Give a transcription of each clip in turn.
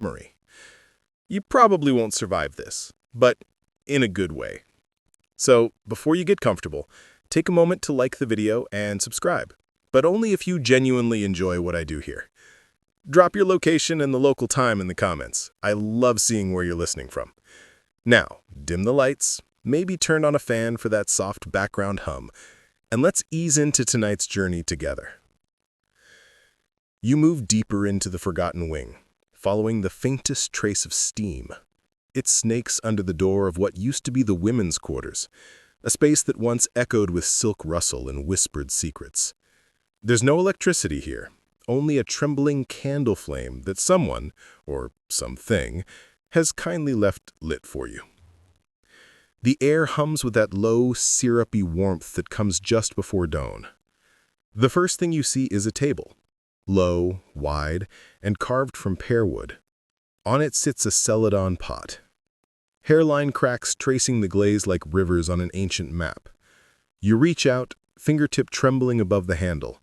Marie. You probably won't survive this, but in a good way. So, before you get comfortable, take a moment to like the video and subscribe, but only if you genuinely enjoy what I do here. Drop your location and the local time in the comments. I love seeing where you're listening from. Now, dim the lights, maybe turn on a fan for that soft background hum, and let's ease into tonight's journey together. You move deeper into the forgotten wing, following the faintest trace of steam. It snakes under the door of what used to be the women's quarters, a space that once echoed with silk rustle and whispered secrets. There's no electricity here, only a trembling candle flame that someone, or something, has kindly left lit for you. The air hums with that low, syrupy warmth that comes just before dawn. The first thing you see is a table, low, wide, and carved from pear wood. On it sits a celadon pot. Hairline cracks tracing the glaze like rivers on an ancient map. You reach out, fingertip trembling above the handle.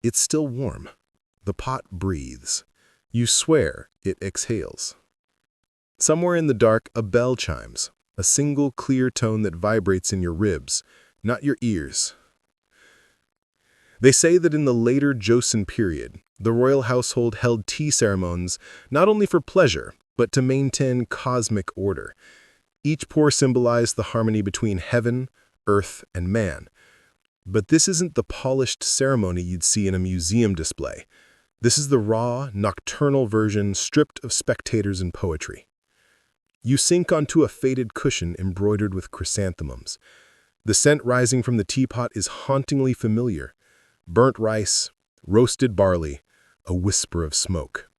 It's still warm. The pot breathes. You swear it exhales. Somewhere in the dark, a bell chimes, a single clear tone that vibrates in your ribs, not your ears. They say that in the later Joseon period, the royal household held tea ceremonies not only for pleasure, but to maintain cosmic order. Each pour symbolized the harmony between heaven, earth, and man. But this isn't the polished ceremony you'd see in a museum display. This is the raw, nocturnal version stripped of spectators and poetry. You sink onto a faded cushion embroidered with chrysanthemums. The scent rising from the teapot is hauntingly familiar. Burnt rice, roasted barley, a whisper of smoke.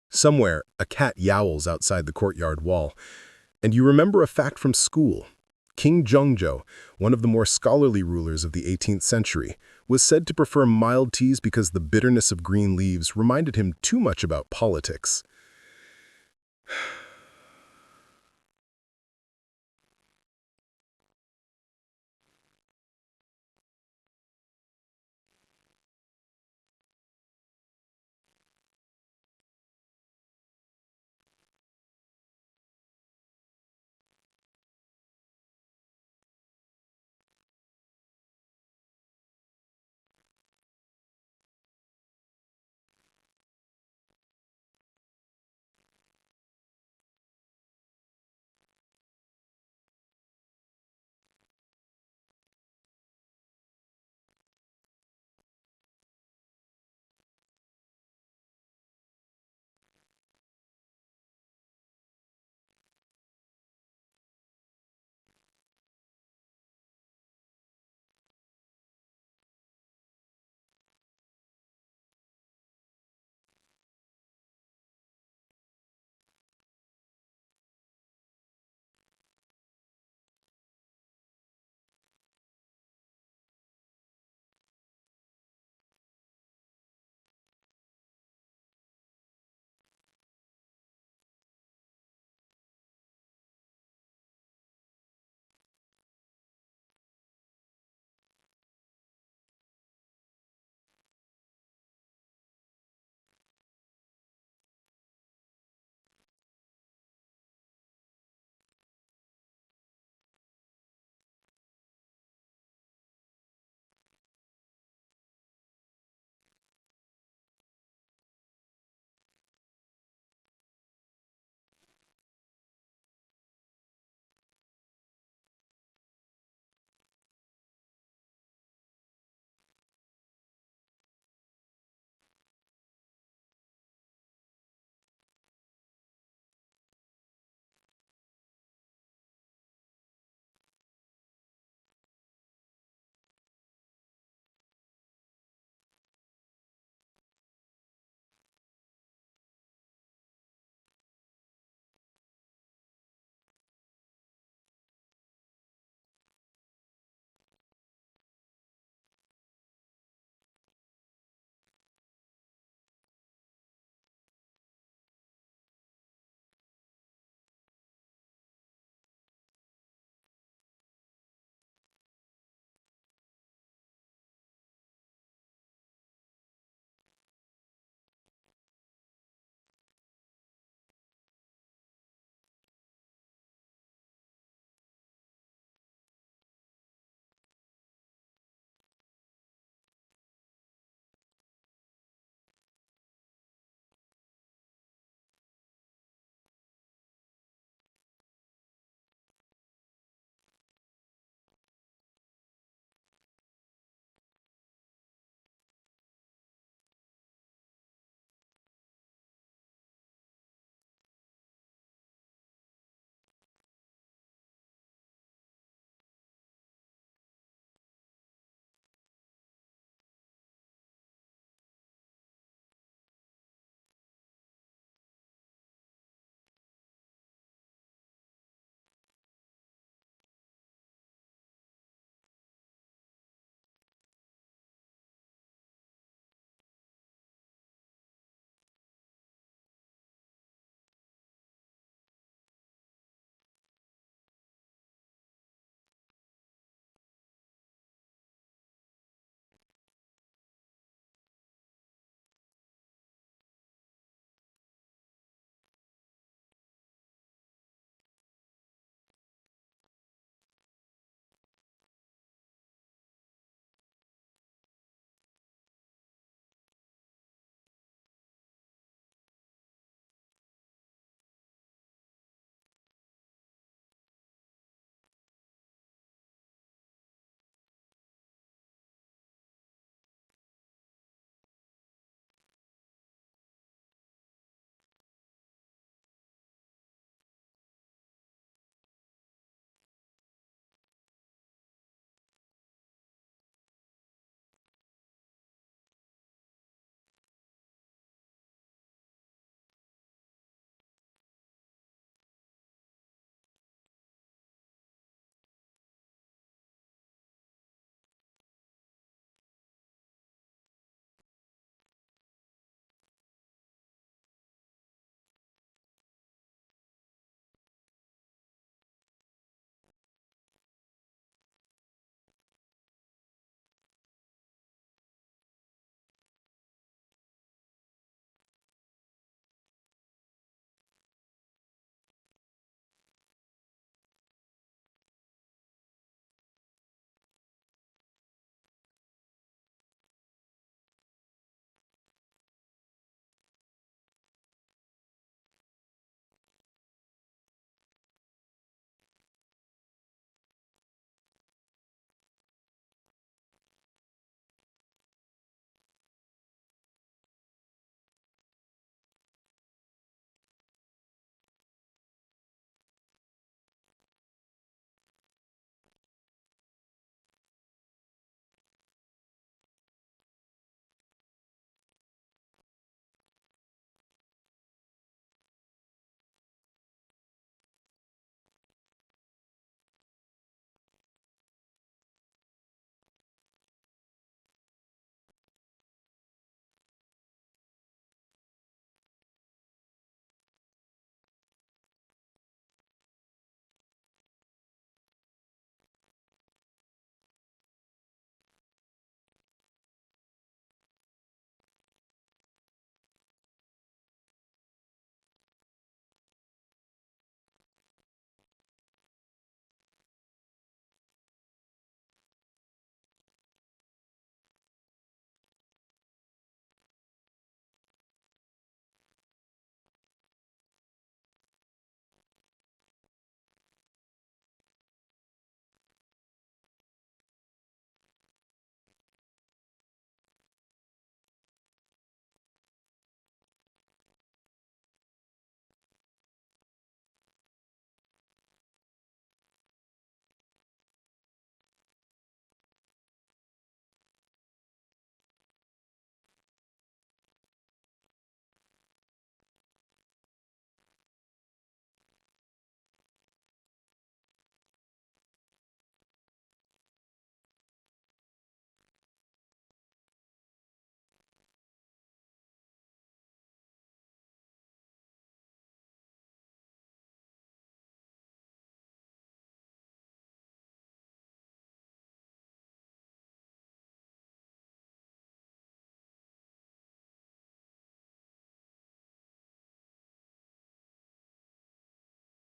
Somewhere, a cat yowls outside the courtyard wall, and you remember a fact from school. King Jongjo, one of the more scholarly rulers of the 18th century, was said to prefer mild teas because the bitterness of green leaves reminded him too much about politics.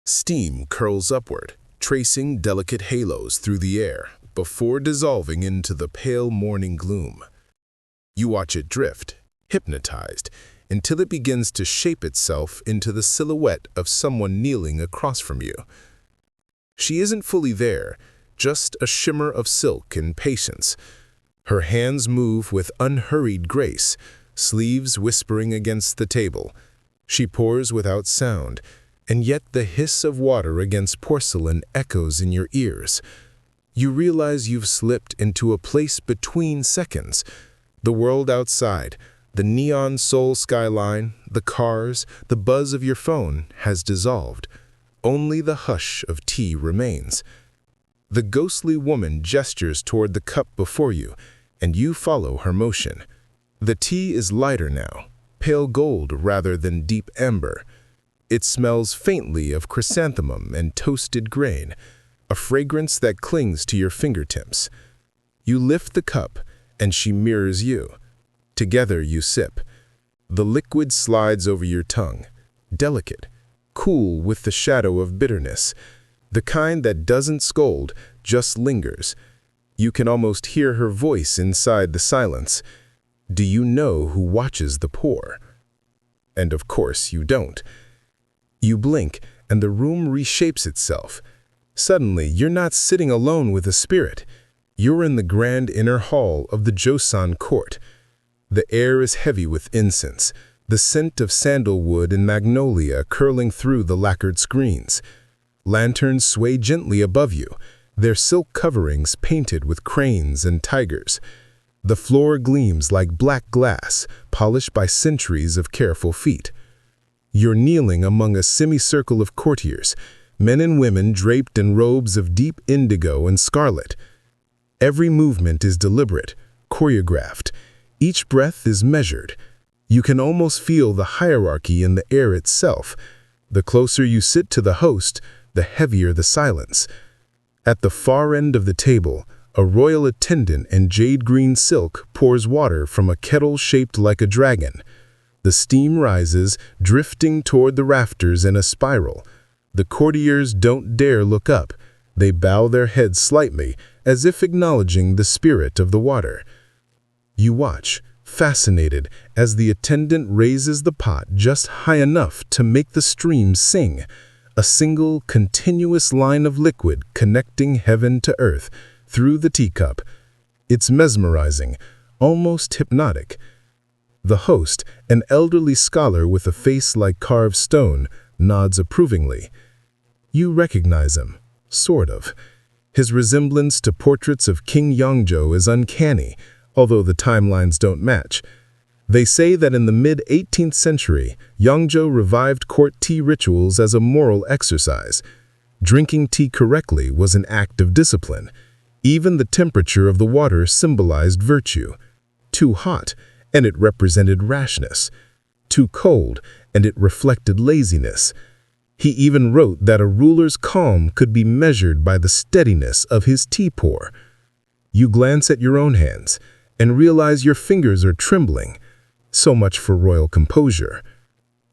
Steam curls upward, tracing delicate halos through the air before dissolving into the pale morning gloom. You watch it drift, hypnotized, until it begins to shape itself into the silhouette of someone kneeling across from you. She isn't fully there, just a shimmer of silk and patience. Her hands move with unhurried grace, sleeves whispering against the table. She pours without sound, and yet the hiss of water against porcelain echoes in your ears. You realize you've slipped into a place between seconds. The world outside, the neon Seoul skyline, the cars, the buzz of your phone has dissolved. Only the hush of tea remains. The ghostly woman gestures toward the cup before you, and you follow her motion. The tea is lighter now, pale gold rather than deep amber. It smells faintly of chrysanthemum and toasted grain, a fragrance that clings to your fingertips. You lift the cup, and she mirrors you. Together you sip. The liquid slides over your tongue, delicate, cool with the shadow of bitterness, the kind that doesn't scold, just lingers. You can almost hear her voice inside the silence. Do you know who watches the pour? And of course you don't. You blink, and the room reshapes itself. Suddenly, you're not sitting alone with a spirit. You're in the grand inner hall of the Joseon Court. The air is heavy with incense, the scent of sandalwood and magnolia curling through the lacquered screens. Lanterns sway gently above you, their silk coverings painted with cranes and tigers. The floor gleams like black glass, polished by centuries of careful feet. You're kneeling among a semicircle of courtiers, men and women draped in robes of deep indigo and scarlet. Every movement is deliberate, choreographed. Each breath is measured. You can almost feel the hierarchy in the air itself. The closer you sit to the host, the heavier the silence. At the far end of the table, a royal attendant in jade-green silk pours water from a kettle shaped like a dragon. The steam rises, drifting toward the rafters in a spiral. The courtiers don't dare look up. They bow their heads slightly, as if acknowledging the spirit of the water. You watch, fascinated, as the attendant raises the pot just high enough to make the stream sing, a single, continuous line of liquid connecting heaven to earth through the teacup. It's mesmerizing, almost hypnotic. The host, an elderly scholar with a face like carved stone, nods approvingly. You recognize him, sort of. His resemblance to portraits of King Yongjo is uncanny, although the timelines don't match. They say that in the mid-18th century, Yongjo revived court tea rituals as a moral exercise. Drinking tea correctly was an act of discipline. Even the temperature of the water symbolized virtue. Too hot, and it represented rashness. Too cold, and it reflected laziness. He even wrote that a ruler's calm could be measured by the steadiness of his tea pour. You glance at your own hands and realize your fingers are trembling. So much for royal composure.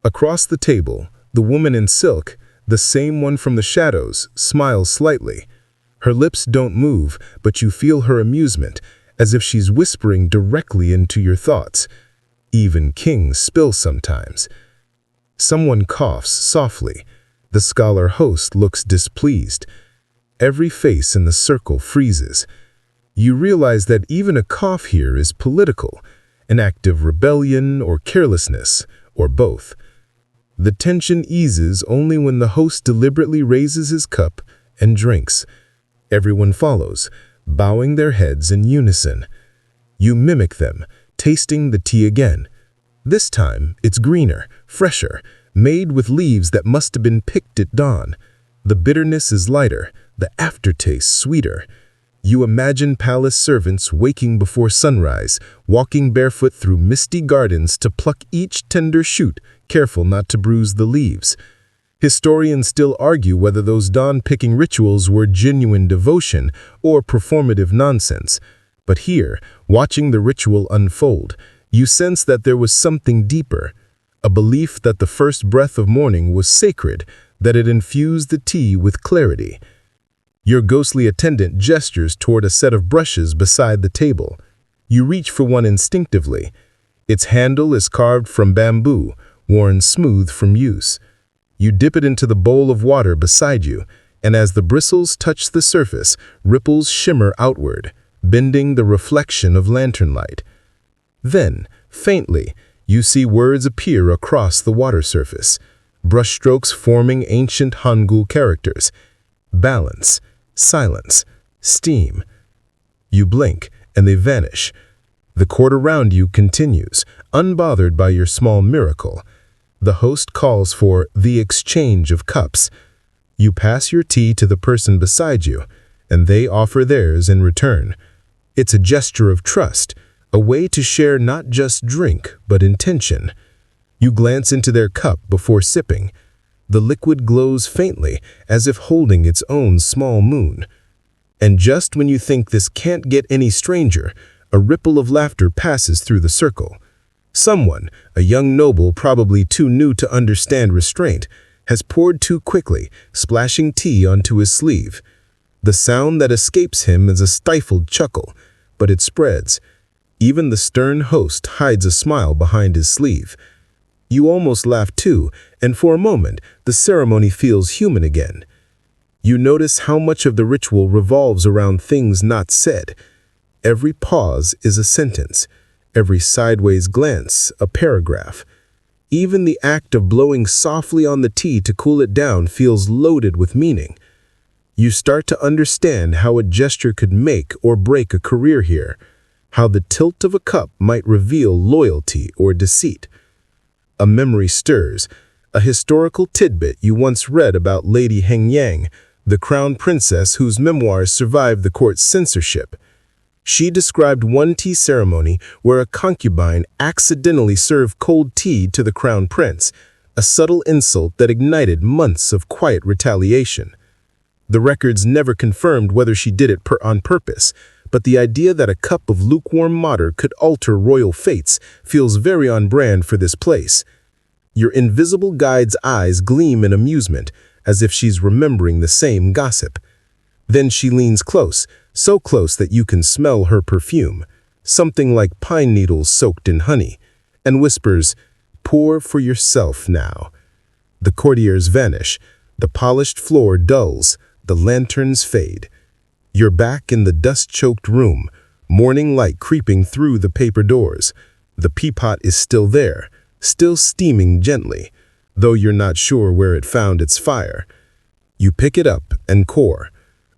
Across the table, the woman in silk, the same one from the shadows, smiles slightly. Her lips don't move, but you feel her amusement, as if she's whispering directly into your thoughts. Even kings spill sometimes. Someone coughs softly. The scholar host looks displeased. Every face in the circle freezes. You realize that even a cough here is political, an act of rebellion or carelessness, or both. The tension eases only when the host deliberately raises his cup and drinks. Everyone follows, bowing their heads in unison. You mimic them, tasting the tea again. This time, it's greener, fresher, made with leaves that must have been picked at dawn. The bitterness is lighter, the aftertaste sweeter. You imagine palace servants waking before sunrise, walking barefoot through misty gardens to pluck each tender shoot, careful not to bruise the leaves. Historians still argue whether those dawn-picking rituals were genuine devotion or performative nonsense. But here, watching the ritual unfold, you sense that there was something deeper, a belief that the first breath of morning was sacred, that it infused the tea with clarity. Your ghostly attendant gestures toward a set of brushes beside the table. You reach for one instinctively. Its handle is carved from bamboo, worn smooth from use. You dip it into the bowl of water beside you, and as the bristles touch the surface, ripples shimmer outward, bending the reflection of lantern light. Then, faintly, you see words appear across the water surface, brushstrokes forming ancient Hangul characters. Balance, silence, steam. You blink, and they vanish. The court around you continues, unbothered by your small miracle. The host calls for the exchange of cups. You pass your tea to the person beside you, and they offer theirs in return. It's a gesture of trust, a way to share not just drink, but intention. You glance into their cup before sipping. The liquid glows faintly, as if holding its own small moon. And just when you think this can't get any stranger, a ripple of laughter passes through the circle. Someone, a young noble probably too new to understand restraint, has poured too quickly, splashing tea onto his sleeve. The sound that escapes him is a stifled chuckle, but it spreads. Even the stern host hides a smile behind his sleeve. You almost laugh too, and for a moment, the ceremony feels human again. You notice how much of the ritual revolves around things not said. Every pause is a sentence, every sideways glance a paragraph. Even the act of blowing softly on the tea to cool it down feels loaded with meaning. You start to understand how a gesture could make or break a career here, how the tilt of a cup might reveal loyalty or deceit. A memory stirs, a historical tidbit you once read about Lady Hengyang, the crown princess whose memoirs survived the court's censorship. She described one tea ceremony where a concubine accidentally served cold tea to the crown prince, a subtle insult that ignited months of quiet retaliation. The records never confirmed whether she did it on purpose, but the idea that a cup of lukewarm water could alter royal fates feels very on brand for this place. Your invisible guide's eyes gleam in amusement, as if she's remembering the same gossip. Then she leans close, so close that you can smell her perfume, something like pine needles soaked in honey, and whispers, "Pour for yourself now." The courtiers vanish, the polished floor dulls, the lanterns fade. You're back in the dust-choked room, morning light creeping through the paper doors. The teapot is still there, still steaming gently, though you're not sure where it found its fire. You pick it up and pour.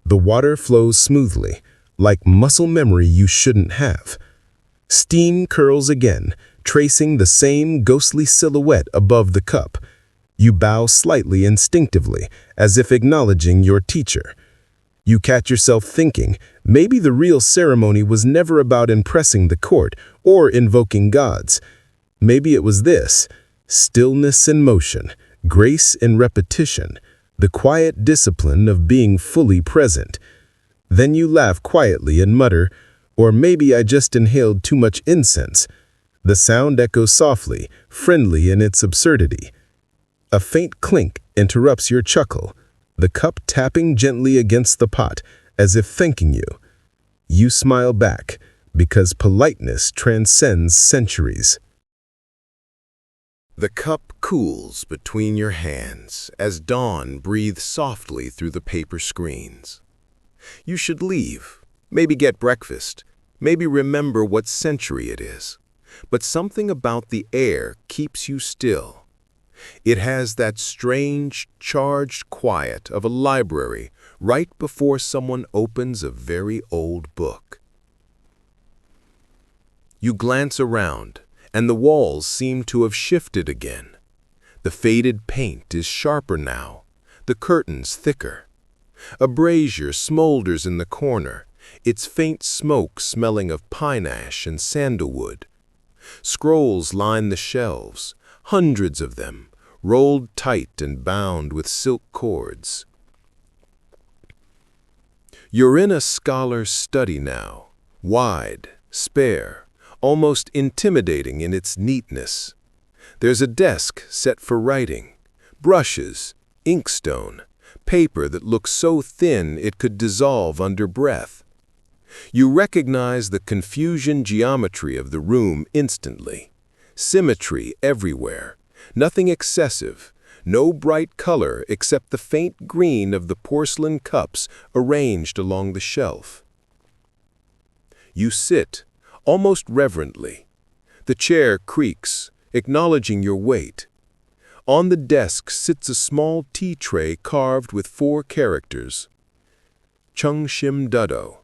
The water flows smoothly, like muscle memory you shouldn't have. Steam curls again, tracing the same ghostly silhouette above the cup. You bow slightly instinctively, as if acknowledging your teacher. You catch yourself thinking, maybe the real ceremony was never about impressing the court or invoking gods. Maybe it was this: stillness in motion, grace in repetition, the quiet discipline of being fully present. Then you laugh quietly and mutter, "Or maybe I just inhaled too much incense." The sound echoes softly, friendly in its absurdity. A faint clink interrupts your chuckle, the cup tapping gently against the pot, as if thanking you. You smile back, because politeness transcends centuries. The cup cools between your hands as dawn breathes softly through the paper screens. You should leave, maybe get breakfast, maybe remember what century it is. But something about the air keeps you still. It has that strange, charged quiet of a library right before someone opens a very old book. You glance around, and the walls seem to have shifted again. The faded paint is sharper now, the curtains thicker. A brazier smolders in the corner, its faint smoke smelling of pine ash and sandalwood. Scrolls line the shelves, hundreds of them, rolled tight and bound with silk cords. You're in a scholar's study now, wide, spare, almost intimidating in its neatness. There's a desk set for writing, brushes, inkstone, paper that looks so thin it could dissolve under breath. You recognize the confusion geometry of the room instantly. Symmetry everywhere, nothing excessive, no bright color except the faint green of the porcelain cups arranged along the shelf. You sit, almost reverently. The chair creaks, acknowledging your weight. On the desk sits a small tea tray carved with 4 characters. Chungshim Dudo,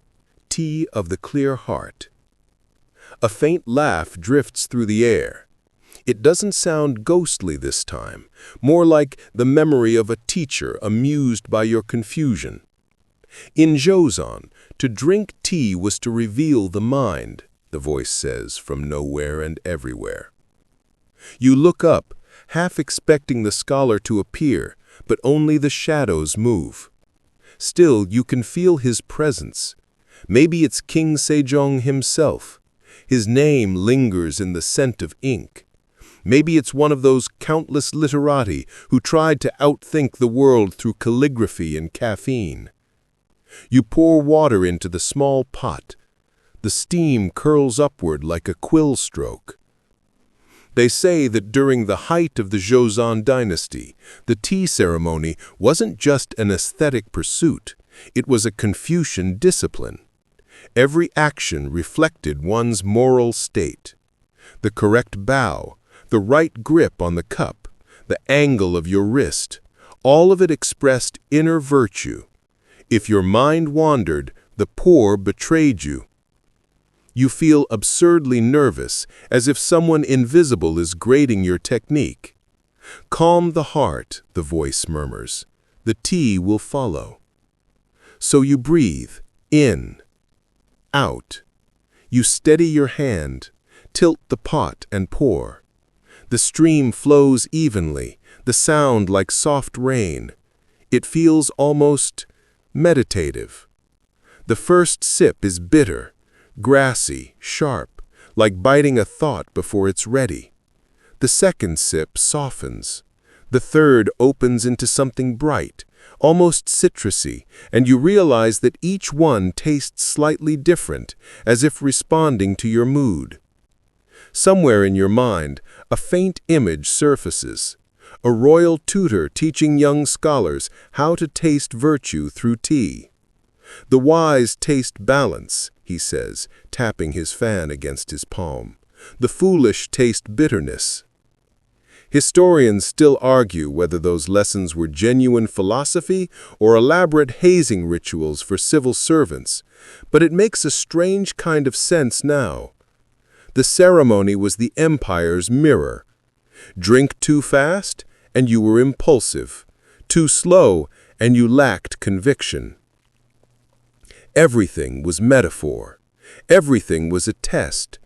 tea of the clear heart. A faint laugh drifts through the air. It doesn't sound ghostly this time, more like the memory of a teacher amused by your confusion. In Joseon, to drink tea was to reveal the mind, the voice says from nowhere and everywhere. You look up, half expecting the scholar to appear, but only the shadows move. Still, you can feel his presence. Maybe it's King Sejong himself. His name lingers in the scent of ink. Maybe it's one of those countless literati who tried to outthink the world through calligraphy and caffeine. You pour water into the small pot. The steam curls upward like a quill stroke. They say that during the height of the Joseon dynasty, the tea ceremony wasn't just an aesthetic pursuit, it was a Confucian discipline. Every action reflected one's moral state. The correct bow, the right grip on the cup, the angle of your wrist, all of it expressed inner virtue. If your mind wandered, the pour betrayed you. You feel absurdly nervous, as if someone invisible is grading your technique. Calm the heart, the voice murmurs. The tea will follow. So you breathe, in, out. You steady your hand, tilt the pot and pour. The stream flows evenly, the sound like soft rain. It feels almost meditative. The first sip is bitter, grassy, sharp, like biting a thought before it's ready. The second sip softens. The third opens into something bright, almost citrusy, and you realize that each one tastes slightly different, as if responding to your mood. Somewhere in your mind, a faint image surfaces. A royal tutor teaching young scholars how to taste virtue through tea. The wise taste balance, he says, tapping his fan against his palm. The foolish taste bitterness. Historians still argue whether those lessons were genuine philosophy or elaborate hazing rituals for civil servants, but it makes a strange kind of sense now. The ceremony was the empire's mirror. Drink too fast, and you were impulsive. Too slow, and you lacked conviction. Everything was metaphor. Everything was a test.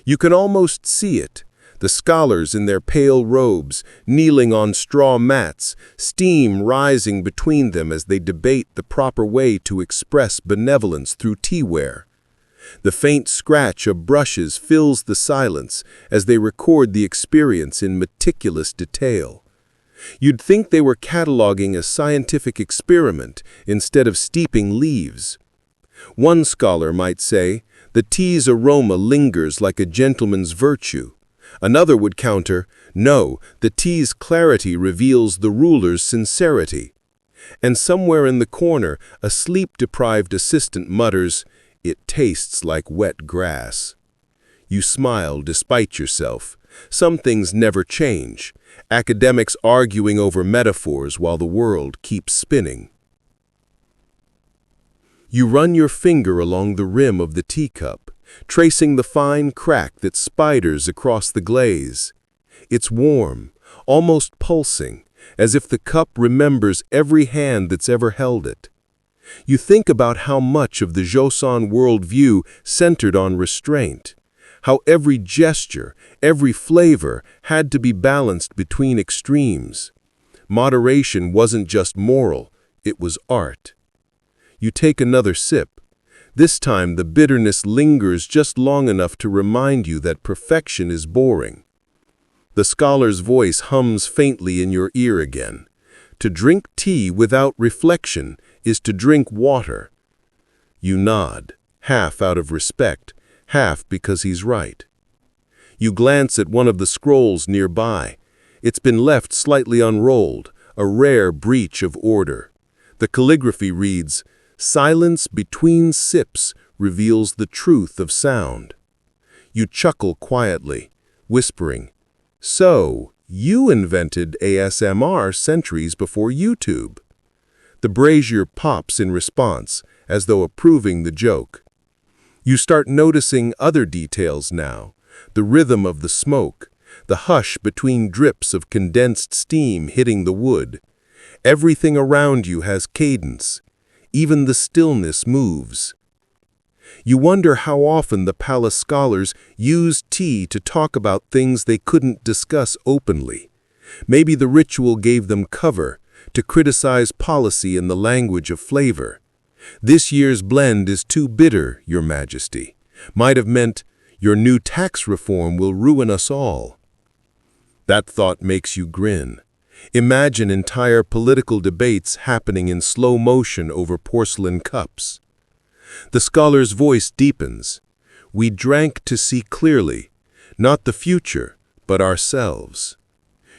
You can almost see it. The scholars in their pale robes, kneeling on straw mats, steam rising between them as they debate the proper way to express benevolence through teaware. The faint scratch of brushes fills the silence as they record the experience in meticulous detail. You'd think they were cataloging a scientific experiment instead of steeping leaves. One scholar might say, the tea's aroma lingers like a gentleman's virtue. Another would counter, no, the tea's clarity reveals the ruler's sincerity. And somewhere in the corner, a sleep-deprived assistant mutters, it tastes like wet grass. You smile despite yourself. Some things never change. Academics arguing over metaphors while the world keeps spinning. You run your finger along the rim of the teacup, tracing the fine crack that spiders across the glaze. It's warm, almost pulsing, as if the cup remembers every hand that's ever held it. You think about how much of the Joseon worldview centered on restraint, how every gesture, every flavor had to be balanced between extremes. Moderation wasn't just moral, it was art. You take another sip. This time the bitterness lingers just long enough to remind you that perfection is boring. The scholar's voice hums faintly in your ear again. To drink tea without reflection is to drink water. You nod, half out of respect, half because he's right. You glance at one of the scrolls nearby. It's been left slightly unrolled, a rare breach of order. The calligraphy reads, "Silence between sips reveals the truth of sound." You chuckle quietly, whispering, "So, you invented ASMR centuries before YouTube." The brazier pops in response, as though approving the joke. You start noticing other details now, the rhythm of the smoke, the hush between drips of condensed steam hitting the wood. Everything around you has cadence. Even the stillness moves. You wonder how often the palace scholars used tea to talk about things they couldn't discuss openly. Maybe the ritual gave them cover to criticize policy in the language of flavor. "This year's blend is too bitter, Your Majesty," might have meant, "Your new tax reform will ruin us all." That thought makes you grin. Imagine entire political debates happening in slow motion over porcelain cups. The scholar's voice deepens. "We drank to see clearly, not the future, but ourselves."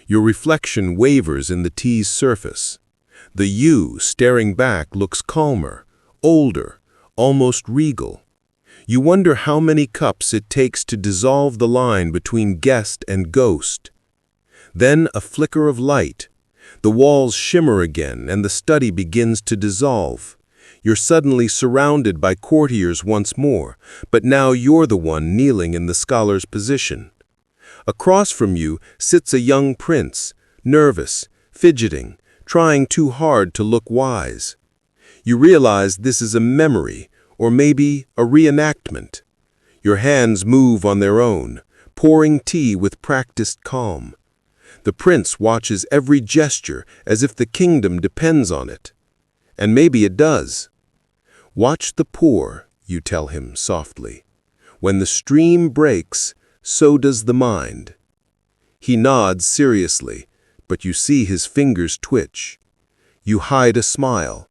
Your reflection wavers in the tea's surface. The you staring back looks calmer, older, almost regal. You wonder how many cups it takes to dissolve the line between guest and ghost. Then a flicker of light. The walls shimmer again and the study begins to dissolve. You're suddenly surrounded by courtiers once more, but now you're the one kneeling in the scholar's position. Across from you sits a young prince, nervous, fidgeting, trying too hard to look wise. You realize this is a memory, or maybe a reenactment. Your hands move on their own, pouring tea with practiced calm. The prince watches every gesture as if the kingdom depends on it. And maybe it does. "Watch the pour," you tell him softly. "When the stream breaks, so does the mind." He nods seriously, but you see his fingers twitch. You hide a smile.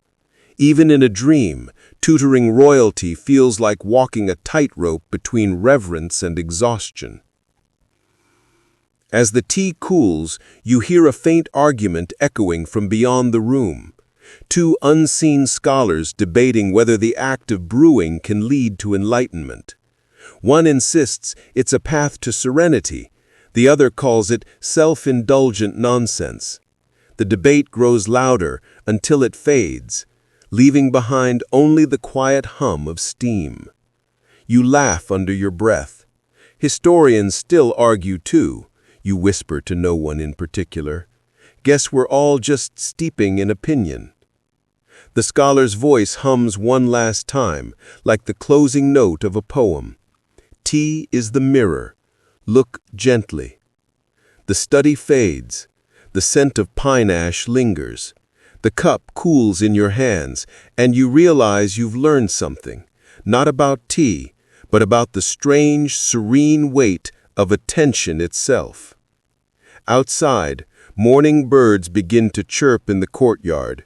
Even in a dream, tutoring royalty feels like walking a tightrope between reverence and exhaustion. As the tea cools, you hear a faint argument echoing from beyond the room. Two unseen scholars debating whether the act of brewing can lead to enlightenment. One insists it's a path to serenity. The other calls it self-indulgent nonsense. The debate grows louder until it fades, leaving behind only the quiet hum of steam. You laugh under your breath. Historians still argue too, you whisper to no one in particular. Guess we're all just steeping in opinion. The scholar's voice hums one last time, like the closing note of a poem. "Tea is the mirror. Look gently." The study fades. The scent of pine ash lingers. The cup cools in your hands, and you realize you've learned something, not about tea, but about the strange, serene weight of attention itself. Outside, morning birds begin to chirp in the courtyard.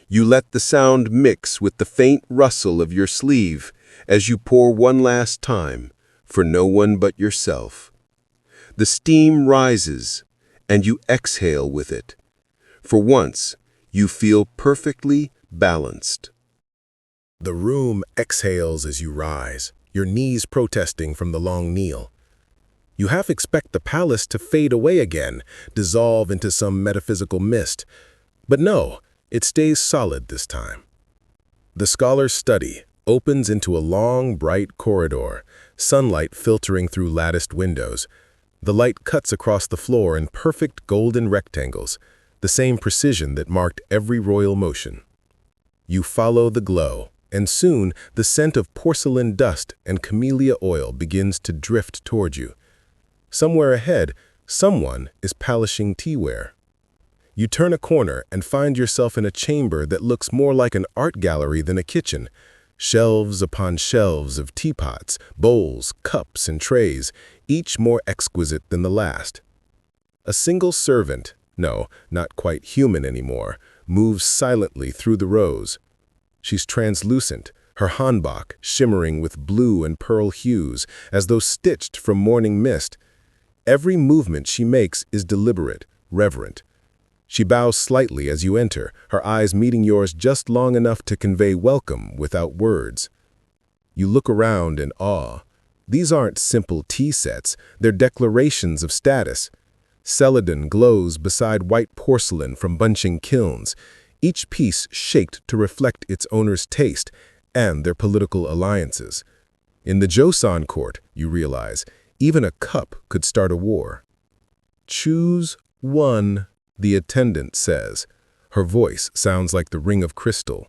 You let the sound mix with the faint rustle of your sleeve as you pour one last time, for no one but yourself. The steam rises, and you exhale with it. For once, you feel perfectly balanced. The room exhales as you rise, your knees protesting from the long kneel. You half expect the palace to fade away again, dissolve into some metaphysical mist. But no, it stays solid this time. The scholar's study opens into a long, bright corridor, sunlight filtering through latticed windows. The light cuts across the floor in perfect golden rectangles, the same precision that marked every royal motion. You follow the glow, and soon the scent of porcelain dust and camellia oil begins to drift toward you. Somewhere ahead, someone is polishing teaware. You turn a corner and find yourself in a chamber that looks more like an art gallery than a kitchen. Shelves upon shelves of teapots, bowls, cups, and trays, each more exquisite than the last. A single servant, No, not quite human anymore, moves silently through the rows. She's translucent, her hanbok shimmering with blue and pearl hues, as though stitched from morning mist. Every movement she makes is deliberate, reverent. She bows slightly as you enter, her eyes meeting yours just long enough to convey welcome without words. You look around in awe. These aren't simple tea sets, they're declarations of status. Celadon glows beside white porcelain from bunching kilns, each piece shaped to reflect its owner's taste and their political alliances. In the Joseon Court, you realize, even a cup could start a war. "Choose one," the attendant says. Her voice sounds like the ring of crystal.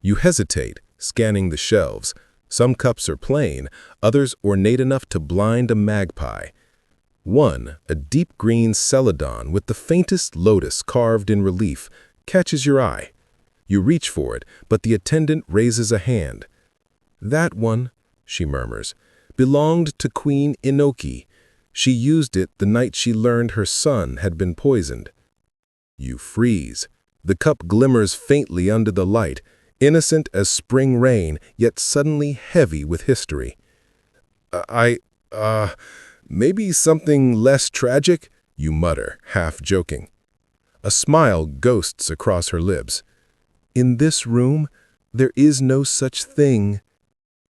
You hesitate, scanning the shelves. Some cups are plain, others ornate enough to blind a magpie. One, a deep green celadon with the faintest lotus carved in relief, catches your eye. You reach for it, but the attendant raises a hand. "That one," she murmurs, "belonged to Queen Inoki. She used it the night she learned her son had been poisoned." You freeze. The cup glimmers faintly under the light, innocent as spring rain, yet suddenly heavy with history. Maybe something less tragic?" you mutter, half joking. A smile ghosts across her lips. "In this room, there is no such thing."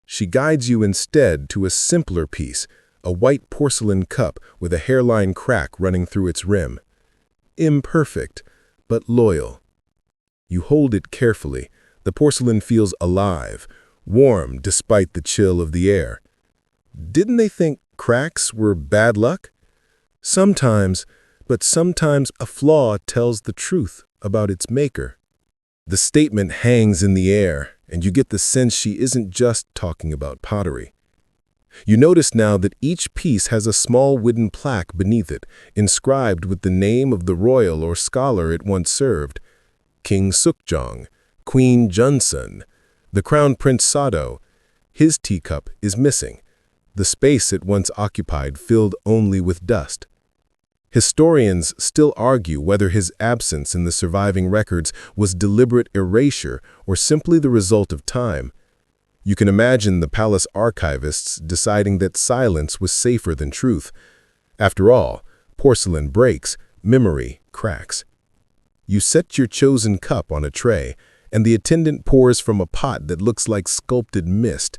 She guides you instead to a simpler piece, a white porcelain cup with a hairline crack running through its rim. Imperfect, but loyal. You hold it carefully. The porcelain feels alive, warm despite the chill of the air. Didn't they think cracks were bad luck? Sometimes, but sometimes a flaw tells the truth about its maker. The statement hangs in the air, and you get the sense she isn't just talking about pottery. You notice now that each piece has a small wooden plaque beneath it, inscribed with the name of the royal or scholar it once served. King Sukjong, Queen Junsun, the Crown Prince Sado. His teacup is missing, the space it once occupied filled only with dust. Historians still argue whether his absence in the surviving records was deliberate erasure or simply the result of time. You can imagine the palace archivists deciding that silence was safer than truth. After all, porcelain breaks, memory cracks. You set your chosen cup on a tray, and the attendant pours from a pot that looks like sculpted mist.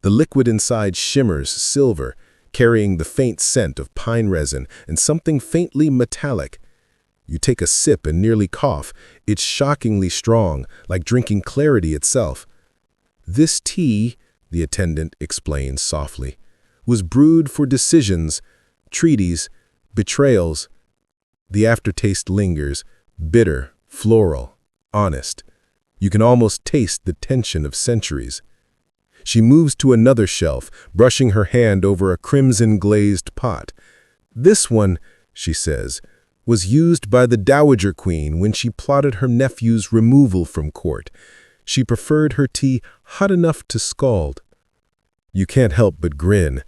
The liquid inside shimmers silver, carrying the faint scent of pine resin and something faintly metallic. You take a sip and nearly cough. It's shockingly strong, like drinking clarity itself. "This tea," the attendant explains softly, "was brewed for decisions, treaties, betrayals." The aftertaste lingers, bitter, floral, honest. You can almost taste the tension of centuries. She moves to another shelf, brushing her hand over a crimson-glazed pot. "This one," she says, "was used by the Dowager Queen when she plotted her nephew's removal from court. She preferred her tea hot enough to scald." You can't help but grin.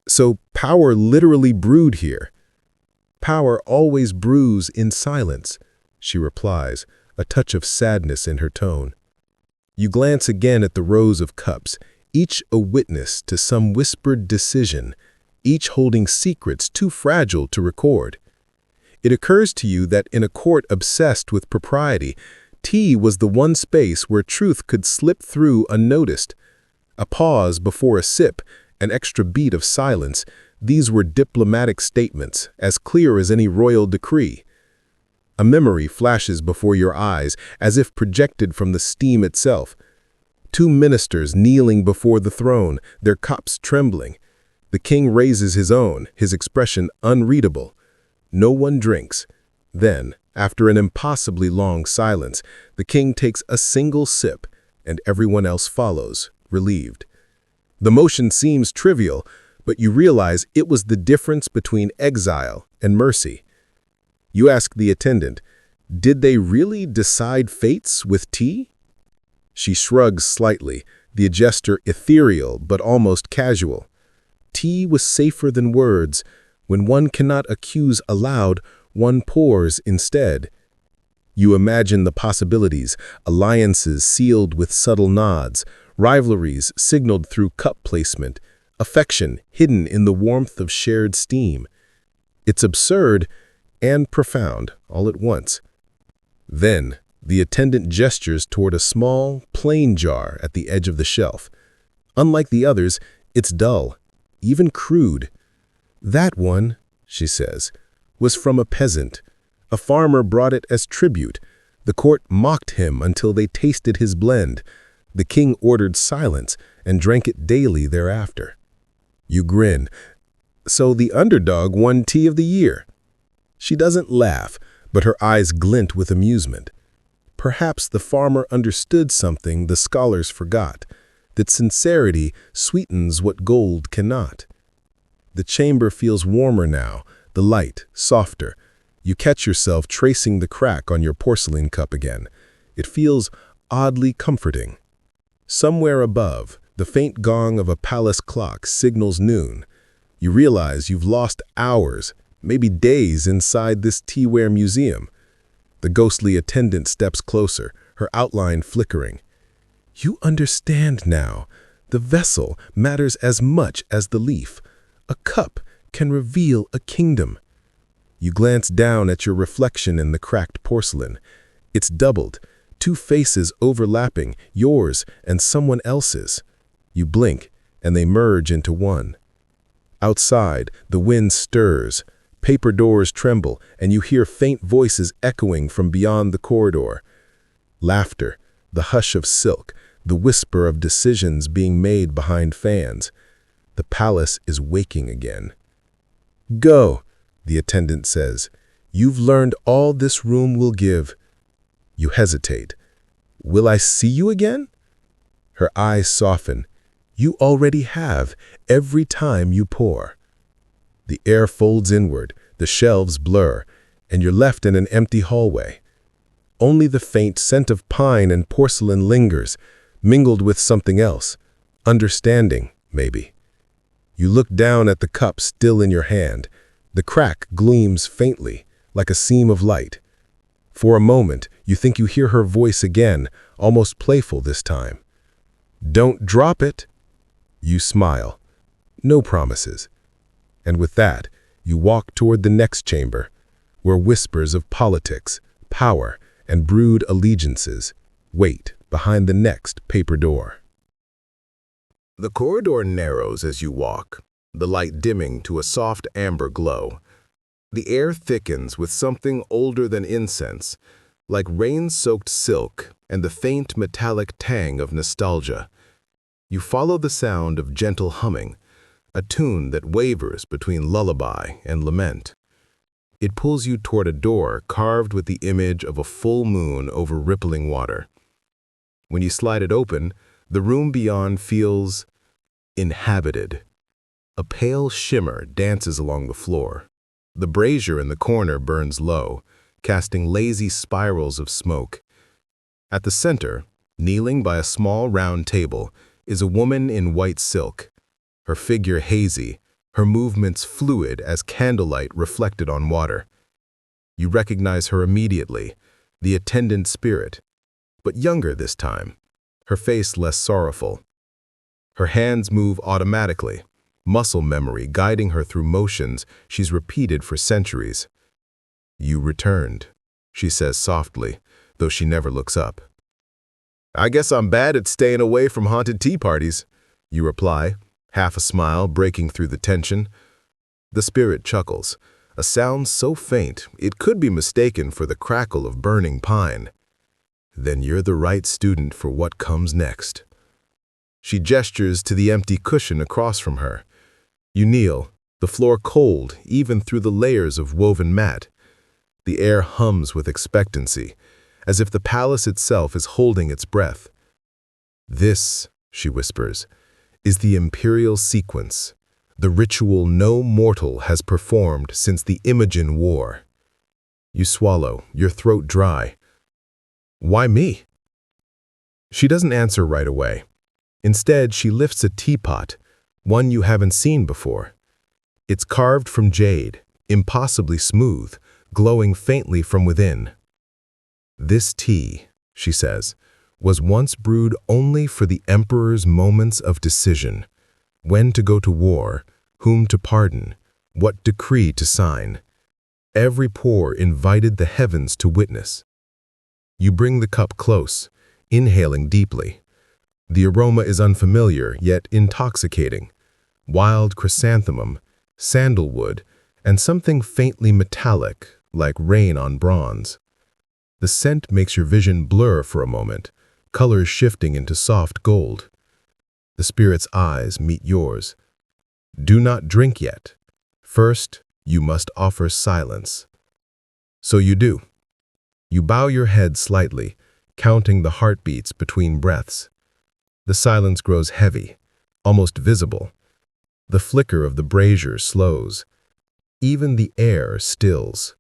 So power literally brewed here. "Power always brews in silence," she replies, a touch of sadness in her tone. You glance again at the rows of cups, each a witness to some whispered decision, each holding secrets too fragile to record. It occurs to you that in a court obsessed with propriety, tea was the one space where truth could slip through unnoticed. A pause before a sip, an extra beat of silence, these were diplomatic statements, as clear as any royal decree. A memory flashes before your eyes, as if projected from the steam itself. Two ministers kneeling before the throne, their cups trembling. The king raises his own, his expression unreadable. No one drinks. Then, after an impossibly long silence, the king takes a single sip, and everyone else follows, relieved. The motion seems trivial, but you realize it was the difference between exile and mercy. You ask the attendant, "Did they really decide fates with tea?" She shrugs slightly, the gesture ethereal but almost casual. Tea was safer than words. When one cannot accuse aloud, one pours instead. You imagine the possibilities, alliances sealed with subtle nods, rivalries signaled through cup placement, affection hidden in the warmth of shared steam. It's absurd and profound all at once. Then, the attendant gestures toward a small, plain jar at the edge of the shelf. Unlike the others, it's dull, even crude. "That one," she says, "was from a peasant. A farmer brought it as tribute. The court mocked him until they tasted his blend. The king ordered silence and drank it daily thereafter." You grin. "So the underdog won Tea of the Year." She doesn't laugh, but her eyes glint with amusement. Perhaps the farmer understood something the scholars forgot, that sincerity sweetens what gold cannot. The chamber feels warmer now, the light softer. You catch yourself tracing the crack on your porcelain cup again. It feels oddly comforting. Somewhere above, the faint gong of a palace clock signals noon. You realize you've lost hours, maybe days inside this teaware museum. The ghostly attendant steps closer, her outline flickering. "You understand now. The vessel matters as much as the leaf. A cup can reveal a kingdom." You glance down at your reflection in the cracked porcelain. It's doubled, two faces overlapping, yours and someone else's. You blink, and they merge into one. Outside, the wind stirs. Paper doors tremble, and you hear faint voices echoing from beyond the corridor. Laughter, the hush of silk, the whisper of decisions being made behind fans. The palace is waking again. "Go," the attendant says. "You've learned all this room will give." You hesitate. "Will I see you again?" Her eyes soften. "You already have, every time you pour." The air folds inward, the shelves blur, and you're left in an empty hallway. Only the faint scent of pine and porcelain lingers, mingled with something else. Understanding, maybe. You look down at the cup still in your hand. The crack gleams faintly, like a seam of light. For a moment, you think you hear her voice again, almost playful this time. "Don't drop it." You smile. No promises. And with that, you walk toward the next chamber, where whispers of politics, power, and brewed allegiances wait behind the next paper door. The corridor narrows as you walk, the light dimming to a soft amber glow. The air thickens with something older than incense, like rain-soaked silk and the faint metallic tang of nostalgia. You follow the sound of gentle humming, a tune that wavers between lullaby and lament. It pulls you toward a door carved with the image of a full moon over rippling water. When you slide it open, the room beyond feels inhabited. A pale shimmer dances along the floor. The brazier in the corner burns low, casting lazy spirals of smoke. At the center, kneeling by a small round table, is a woman in white silk. Her figure hazy, her movements fluid as candlelight reflected on water. You recognize her immediately, the attendant spirit, but younger this time, her face less sorrowful. Her hands move automatically, muscle memory guiding her through motions she's repeated for centuries. "You returned," she says softly, though she never looks up. "I guess I'm bad at staying away from haunted tea parties," you reply, half a smile breaking through the tension. The spirit chuckles, a sound so faint it could be mistaken for the crackle of burning pine. "Then you're the right student for what comes next." She gestures to the empty cushion across from her. You kneel, the floor cold even through the layers of woven mat. The air hums with expectancy, as if the palace itself is holding its breath. "This," she whispers, "is the imperial sequence, the ritual no mortal has performed since the Imogen War." You swallow, your throat dry. "Why me?" She doesn't answer right away. Instead, she lifts a teapot, one you haven't seen before. It's carved from jade, impossibly smooth, glowing faintly from within. "This tea," she says, "was once brewed only for the emperor's moments of decision, when to go to war, whom to pardon, what decree to sign. Every pore invited the heavens to witness." You bring the cup close, inhaling deeply. The aroma is unfamiliar, yet intoxicating. Wild chrysanthemum, sandalwood, and something faintly metallic, like rain on bronze. The scent makes your vision blur for a moment, colors shifting into soft gold. The spirit's eyes meet yours. "Do not drink yet. First, you must offer silence." So you do. You bow your head slightly, counting the heartbeats between breaths. The silence grows heavy, almost visible. The flicker of the brazier slows. Even the air stills.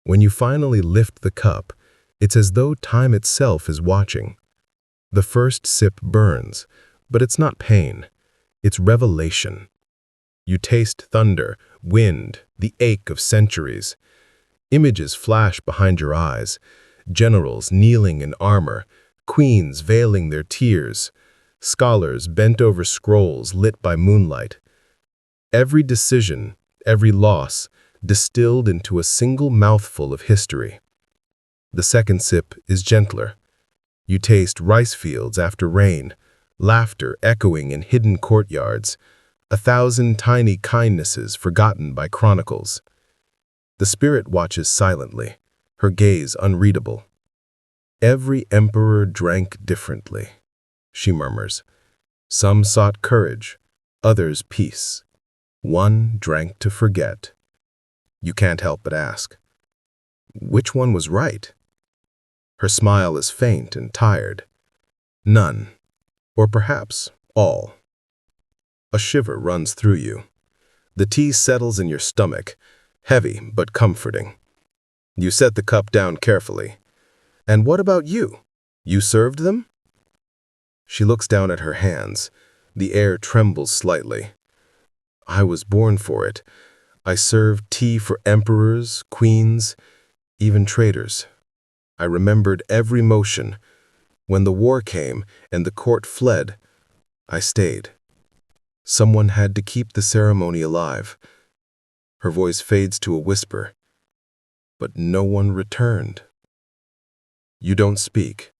When you finally lift the cup, it's as though time itself is watching. The first sip burns, but it's not pain. It's revelation. You taste thunder, wind, the ache of centuries. Images flash behind your eyes, generals kneeling in armor, queens veiling their tears, scholars bent over scrolls lit by moonlight. Every decision, every loss, distilled into a single mouthful of history. The second sip is gentler. You taste rice fields after rain, laughter echoing in hidden courtyards, 1,000 tiny kindnesses forgotten by chronicles. The spirit watches silently, her gaze unreadable. "Every emperor drank differently," she murmurs. "Some sought courage, others peace. One drank to forget." You can't help but ask, which one was right? Her smile is faint and tired. None, or perhaps all. A shiver runs through you. The tea settles in your stomach, heavy but comforting. You set the cup down carefully. "And what about you? You served them?" She looks down at her hands. The air trembles slightly. "I was born for it. I served tea for emperors, queens, even traitors. I remembered every motion. When the war came and the court fled, I stayed. Someone had to keep the ceremony alive." Her voice fades to a whisper. "But no one returned." You don't speak.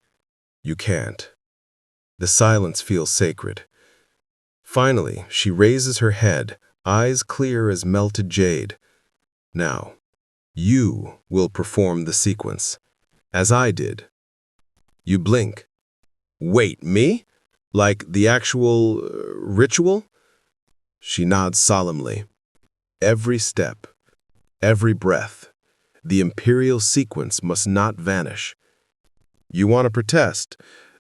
You can't. The silence feels sacred. Finally, she raises her head, eyes clear as melted jade. "Now, you will perform the sequence, as I did." You blink. "Wait, me? Like the actual ritual?" She nods solemnly. "Every step, every breath, the imperial sequence must not vanish. You want to protest?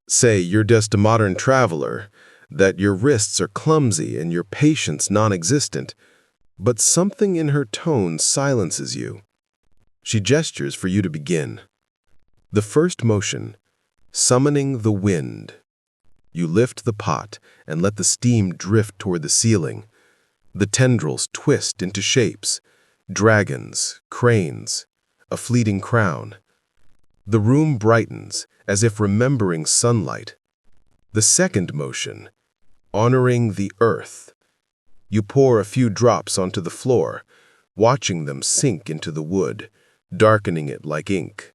Say you're just a modern traveler, that your wrists are clumsy and your patience non-existent, but something in her tone silences you. She gestures for you to begin. The first motion, summoning the wind. You lift the pot and let the steam drift toward the ceiling. The tendrils twist into shapes, dragons, cranes, a fleeting crown. The room brightens, as if remembering sunlight. The second motion, honoring the earth. You pour a few drops onto the floor, watching them sink into the wood, darkening it like ink.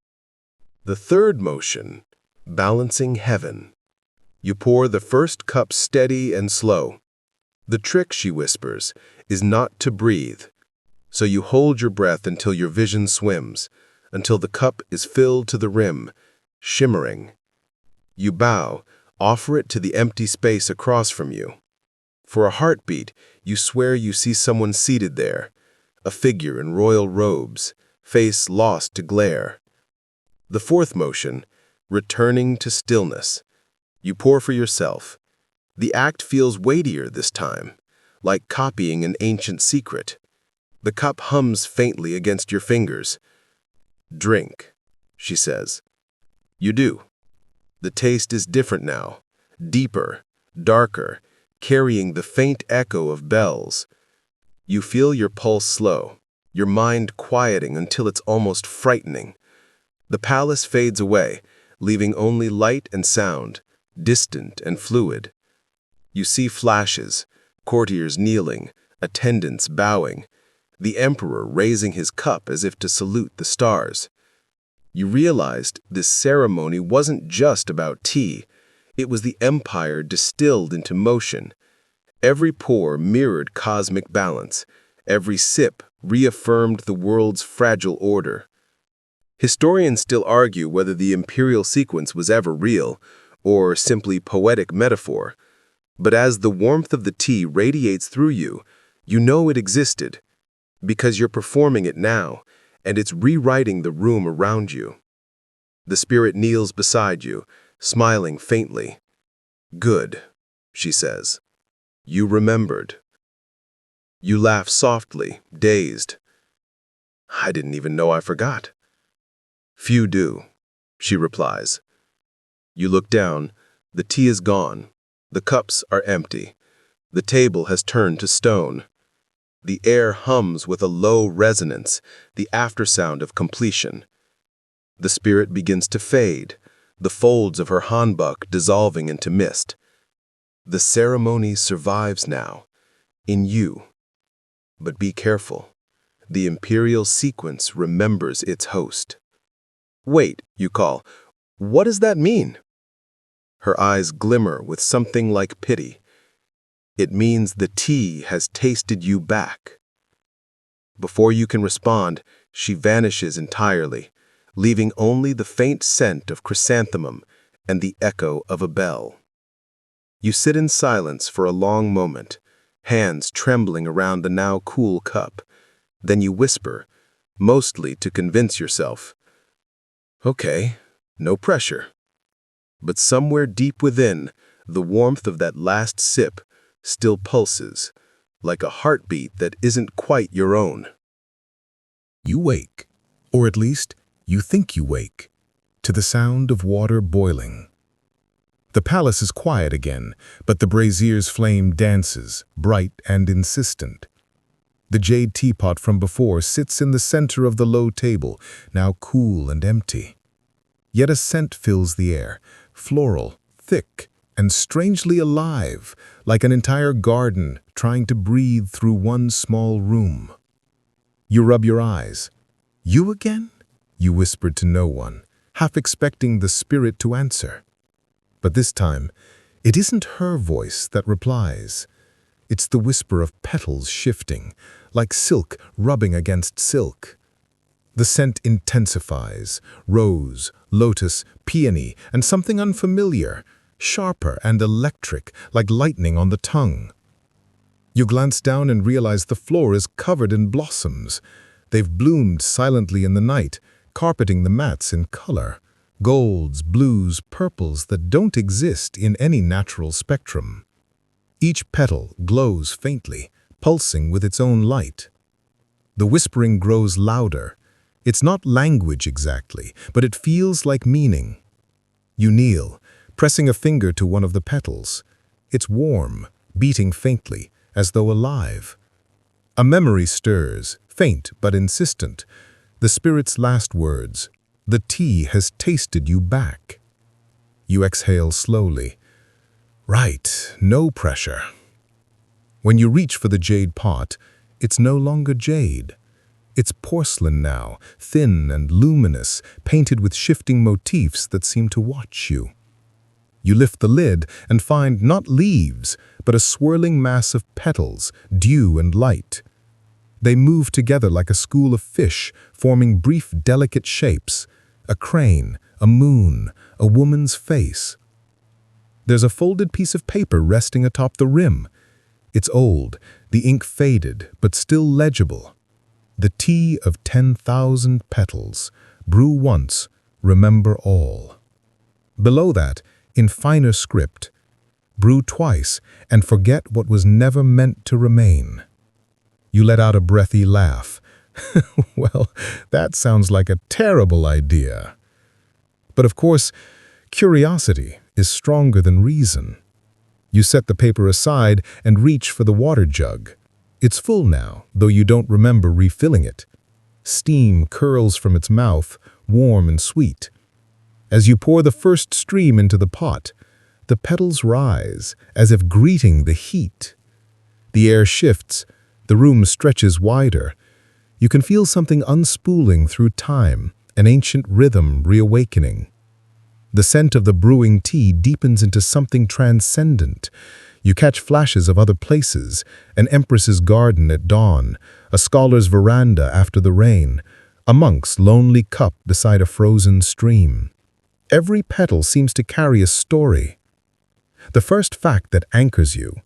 The third motion, balancing heaven. You pour the first cup steady and slow. The trick, she whispers, is not to breathe. So you hold your breath until your vision swims, until the cup is filled to the rim, shimmering. You bow, offer it to the empty space across from you. For a heartbeat, you swear you see someone seated there, a figure in royal robes, face lost to glare. The fourth motion, returning to stillness. You pour for yourself. The act feels weightier this time, like copying an ancient secret. The cup hums faintly against your fingers. "Drink," she says. You do. The taste is different now, deeper, darker, carrying the faint echo of bells. You feel your pulse slow. your mind quieting until it's almost frightening. The palace fades away, leaving only light and sound, distant and fluid. You see flashes, courtiers kneeling, attendants bowing, the emperor raising his cup as if to salute the stars. You realized this ceremony wasn't just about tea. It was the empire distilled into motion. Every pour mirrored cosmic balance. Every sip reaffirmed the world's fragile order. Historians still argue whether the imperial sequence was ever real, or simply poetic metaphor. But as the warmth of the tea radiates through you, you know it existed, because you're performing it now, and it's rewriting the room around you. The spirit kneels beside you, smiling faintly. "Good," she says. "You remembered." You laugh softly, dazed. "I didn't even know I forgot." "Few do," she replies. You look down. The tea is gone. The cups are empty. The table has turned to stone. The air hums with a low resonance, the aftersound of completion. The spirit begins to fade, the folds of her hanbok dissolving into mist. The ceremony survives now, in you. But be careful. The imperial sequence remembers its host. "Wait," you call. "What does that mean?" Her eyes glimmer with something like pity. "It means the tea has tasted you back." Before you can respond, she vanishes entirely, leaving only the faint scent of chrysanthemum and the echo of a bell. You sit in silence for a long moment, hands trembling around the now cool cup. Then you whisper, mostly to convince yourself, "Okay, no pressure." But somewhere deep within, the warmth of that last sip still pulses, like a heartbeat that isn't quite your own. You wake, or at least you think you wake, to the sound of water boiling. The palace is quiet again, but the brazier's flame dances, bright and insistent. The jade teapot from before sits in the center of the low table, now cool and empty. Yet a scent fills the air, floral, thick, and strangely alive, like an entire garden trying to breathe through one small room. You rub your eyes. "You again?" you whispered to no one, half expecting the spirit to answer. But this time, it isn't her voice that replies. It's the whisper of petals shifting, like silk rubbing against silk. The scent intensifies, rose, lotus, peony, and something unfamiliar, sharper and electric, like lightning on the tongue. You glance down and realize the floor is covered in blossoms. They've bloomed silently in the night, carpeting the mats in color. Golds, blues, purples that don't exist in any natural spectrum. Each petal glows faintly, pulsing with its own light. The whispering grows louder. It's not language exactly, but it feels like meaning. You kneel, pressing a finger to one of the petals. It's warm, beating faintly, as though alive. A memory stirs, faint but insistent. The spirit's last words, "The tea has tasted you back." You exhale slowly. Right, no pressure. When you reach for the jade pot, it's no longer jade. It's porcelain now, thin and luminous, painted with shifting motifs that seem to watch you. You lift the lid and find not leaves, but a swirling mass of petals, dew and light. They move together like a school of fish, forming brief, delicate shapes. A crane, a moon, a woman's face. There's a folded piece of paper resting atop the rim. It's old, the ink faded, but still legible. The tea of 10,000 petals. Brew once, remember all. Below that, in finer script, brew twice and forget what was never meant to remain. You let out a breathy laugh. Well, that sounds like a terrible idea. But of course, curiosity is stronger than reason. You set the paper aside and reach for the water jug. It's full now, though you don't remember refilling it. Steam curls from its mouth, warm and sweet. As you pour the first stream into the pot, the petals rise, as if greeting the heat. The air shifts, the room stretches wider. You can feel something unspooling through time, an ancient rhythm reawakening. The scent of the brewing tea deepens into something transcendent. You catch flashes of other places, an empress's garden at dawn, a scholar's veranda after the rain, a monk's lonely cup beside a frozen stream. Every petal seems to carry a story. The first fact that anchors you.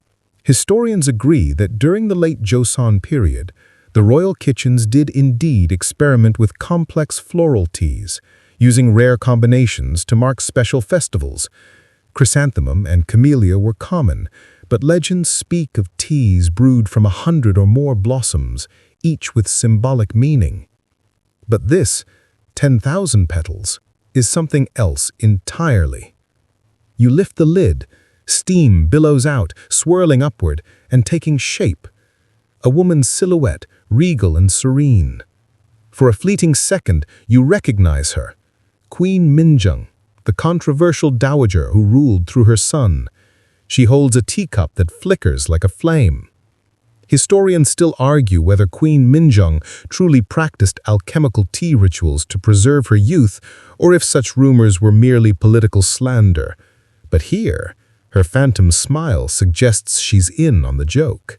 Historians agree that during the late Joseon period, the royal kitchens did indeed experiment with complex floral teas, using rare combinations to mark special festivals. Chrysanthemum and camellia were common, but legends speak of teas brewed from 100 or more blossoms, each with symbolic meaning. But this, 10,000 petals, is something else entirely. You lift the lid, steam billows out, swirling upward and taking shape. A woman's silhouette, regal and serene. For a fleeting second, you recognize her. Queen Minjung, the controversial dowager who ruled through her son. She holds a teacup that flickers like a flame. Historians still argue whether Queen Minjung truly practiced alchemical tea rituals to preserve her youth, or if such rumors were merely political slander. But here, her phantom smile suggests she's in on the joke.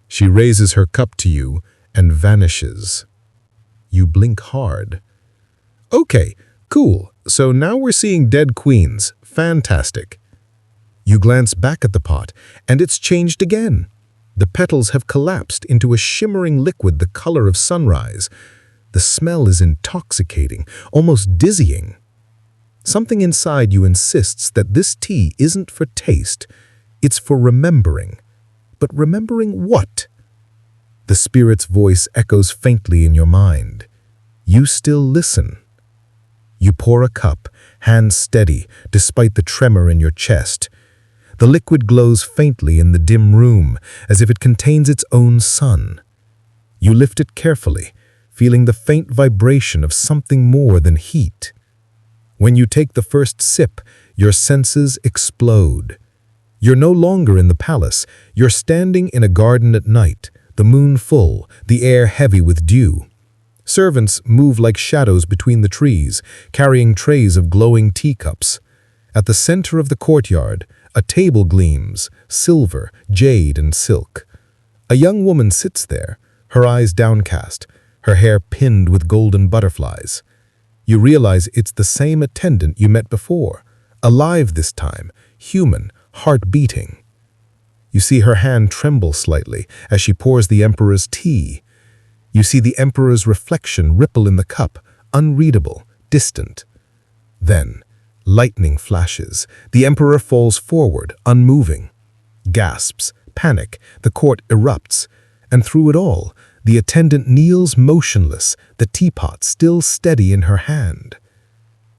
She raises her cup to you and vanishes. You blink hard. Okay, cool. So now we're seeing dead queens. Fantastic. You glance back at the pot, and it's changed again. The petals have collapsed into a shimmering liquid the color of sunrise. The smell is intoxicating, almost dizzying. Something inside you insists that this tea isn't for taste, it's for remembering. But remembering what? The spirit's voice echoes faintly in your mind. You still listen. You pour a cup, hands steady, despite the tremor in your chest. The liquid glows faintly in the dim room, as if it contains its own sun. You lift it carefully, feeling the faint vibration of something more than heat. When you take the first sip, your senses explode. You're no longer in the palace. You're standing in a garden at night, the moon full, the air heavy with dew. Servants move like shadows between the trees, carrying trays of glowing teacups. At the center of the courtyard, a table gleams, silver, jade, and silk. A young woman sits there, her eyes downcast, her hair pinned with golden butterflies. You realize it's the same attendant you met before, alive this time, human, heart beating. You see her hand tremble slightly as she pours the emperor's tea. You see the emperor's reflection ripple in the cup, unreadable, distant. Then, lightning flashes. The emperor falls forward, unmoving. Gasps, panic, the court erupts. And through it all, the attendant kneels motionless, the teapot still steady in her hand.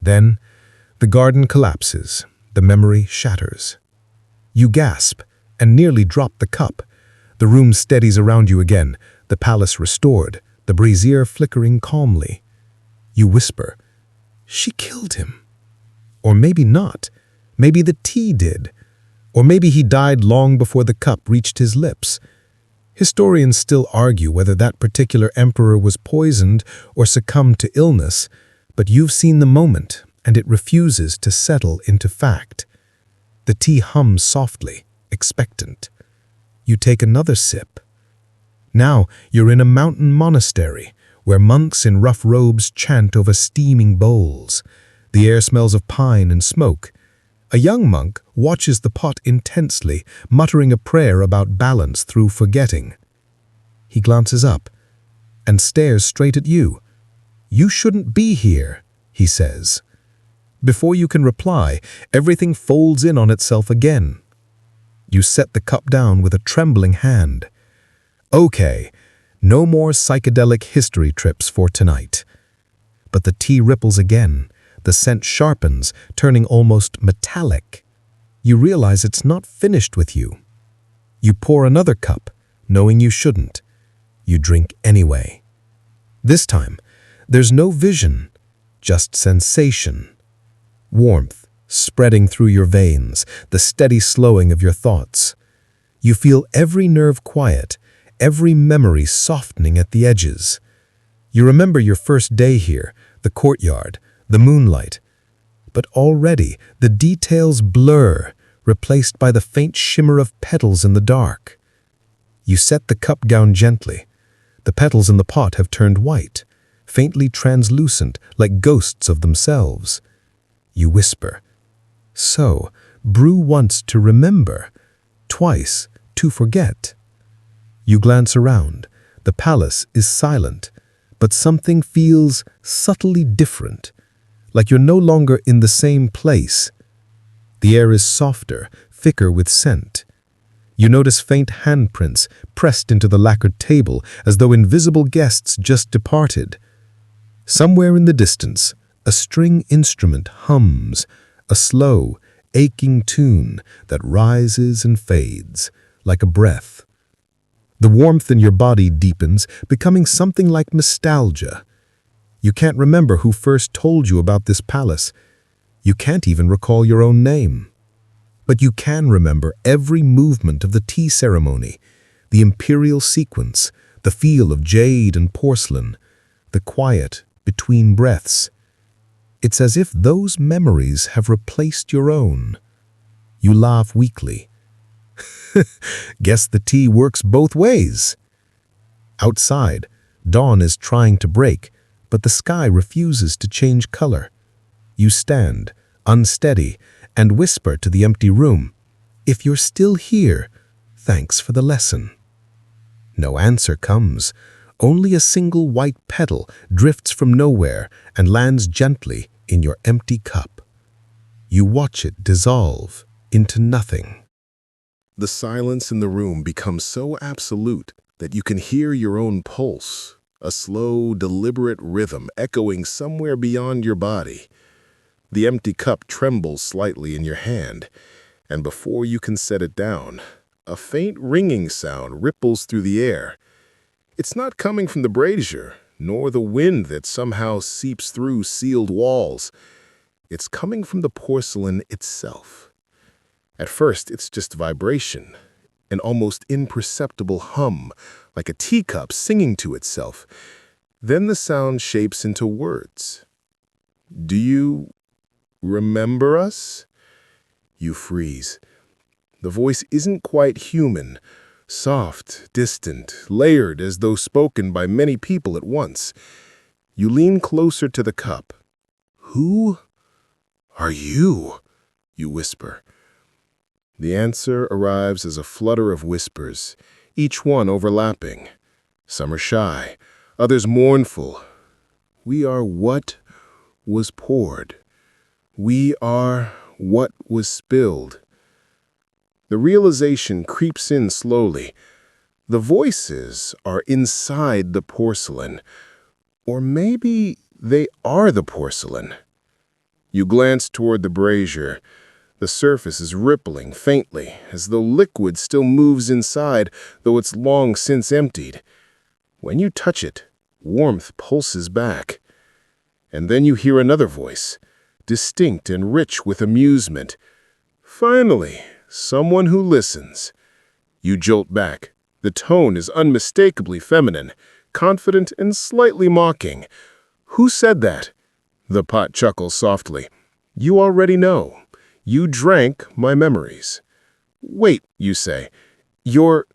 Then, the garden collapses, the memory shatters. You gasp and nearly drop the cup. The room steadies around you again, the palace restored, the brazier flickering calmly. You whisper, "She killed him." Or maybe not. Maybe the tea did. Or maybe he died long before the cup reached his lips. Historians still argue whether that particular emperor was poisoned or succumbed to illness, but you've seen the moment, and it refuses to settle into fact. The tea hums softly, expectant. You take another sip. Now you're in a mountain monastery, where monks in rough robes chant over steaming bowls. The air smells of pine and smoke. A young monk watches the pot intensely, muttering a prayer about balance through forgetting. He glances up and stares straight at you. "You shouldn't be here," he says. Before you can reply, everything folds in on itself again. You set the cup down with a trembling hand. Okay, no more psychedelic history trips for tonight. But the tea ripples again. The scent sharpens, turning almost metallic. You realize it's not finished with you. You pour another cup, knowing you shouldn't. You drink anyway. This time, there's no vision, just sensation. Warmth spreading through your veins, the steady slowing of your thoughts. You feel every nerve quiet, every memory softening at the edges. You remember your first day here, the courtyard, the moonlight. But already the details blur, replaced by the faint shimmer of petals in the dark. You set the cup down gently. The petals in the pot have turned white, faintly translucent like ghosts of themselves. You whisper, "So, brew once to remember, twice to forget." You glance around. The palace is silent, but something feels subtly different, like you're no longer in the same place. The air is softer, thicker with scent. You notice faint handprints pressed into the lacquered table as though invisible guests just departed. Somewhere in the distance, a string instrument hums, a slow, aching tune that rises and fades, like a breath. The warmth in your body deepens, becoming something like nostalgia. You can't remember who first told you about this palace. You can't even recall your own name. But you can remember every movement of the tea ceremony, the imperial sequence, the feel of jade and porcelain, the quiet between breaths. It's as if those memories have replaced your own. You laugh weakly. Guess the tea works both ways. Outside, dawn is trying to break, but the sky refuses to change color. You stand, unsteady, and whisper to the empty room, "If you're still here, thanks for the lesson." No answer comes. Only a single white petal drifts from nowhere and lands gently in your empty cup. You watch it dissolve into nothing. The silence in the room becomes so absolute that you can hear your own pulse, a slow, deliberate rhythm echoing somewhere beyond your body. The empty cup trembles slightly in your hand, and before you can set it down, a faint ringing sound ripples through the air. It's not coming from the brazier, nor the wind that somehow seeps through sealed walls. It's coming from the porcelain itself. At first, it's just vibration, an almost imperceptible hum, like a teacup singing to itself. Then the sound shapes into words. "Do you remember us?" You freeze. The voice isn't quite human, soft, distant, layered as though spoken by many people at once. You lean closer to the cup. "Who are you?" you whisper. The answer arrives as a flutter of whispers, each one overlapping. Some are shy, others mournful. "We are what was poured. We are what was spilled." The realization creeps in slowly. The voices are inside the porcelain. Or maybe they are the porcelain. You glance toward the brazier. The surface is rippling faintly, as though liquid still moves inside, though it's long since emptied. When you touch it, warmth pulses back. And then you hear another voice, distinct and rich with amusement. Finally, someone who listens. You jolt back. The tone is unmistakably feminine, confident and slightly mocking. "Who said that?" The pot chuckles softly. "You already know. You drank my memories." "Wait," you say. "You're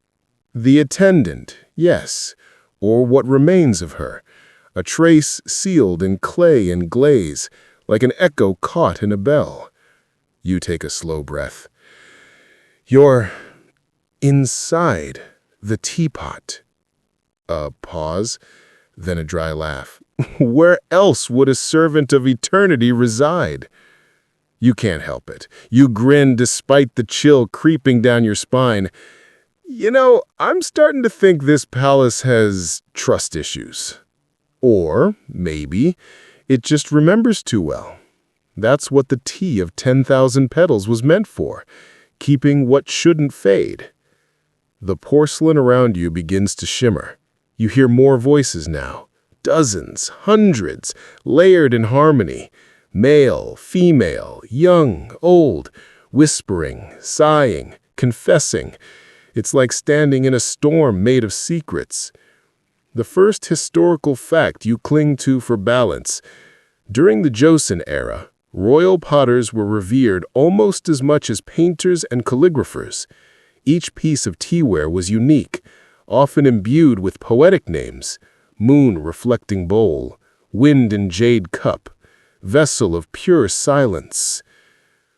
the attendant, yes, or what remains of her. A trace sealed in clay and glaze, like an echo caught in a bell." You take a slow breath. "You're inside the teapot." A pause, then a dry laugh. "Where else would a servant of eternity reside?" You can't help it. You grin despite the chill creeping down your spine. "You know, I'm starting to think this palace has trust issues. Or maybe it just remembers too well. That's what the tea of 10,000 petals was meant for, keeping what shouldn't fade." The porcelain around you begins to shimmer. You hear more voices now. Dozens, hundreds, layered in harmony. Male, female, young, old, whispering, sighing, confessing. It's like standing in a storm made of secrets. The first historical fact you cling to for balance. During the Joseon era, royal potters were revered almost as much as painters and calligraphers. Each piece of teaware was unique, often imbued with poetic names: moon-reflecting bowl, wind and jade cup, vessel of pure silence.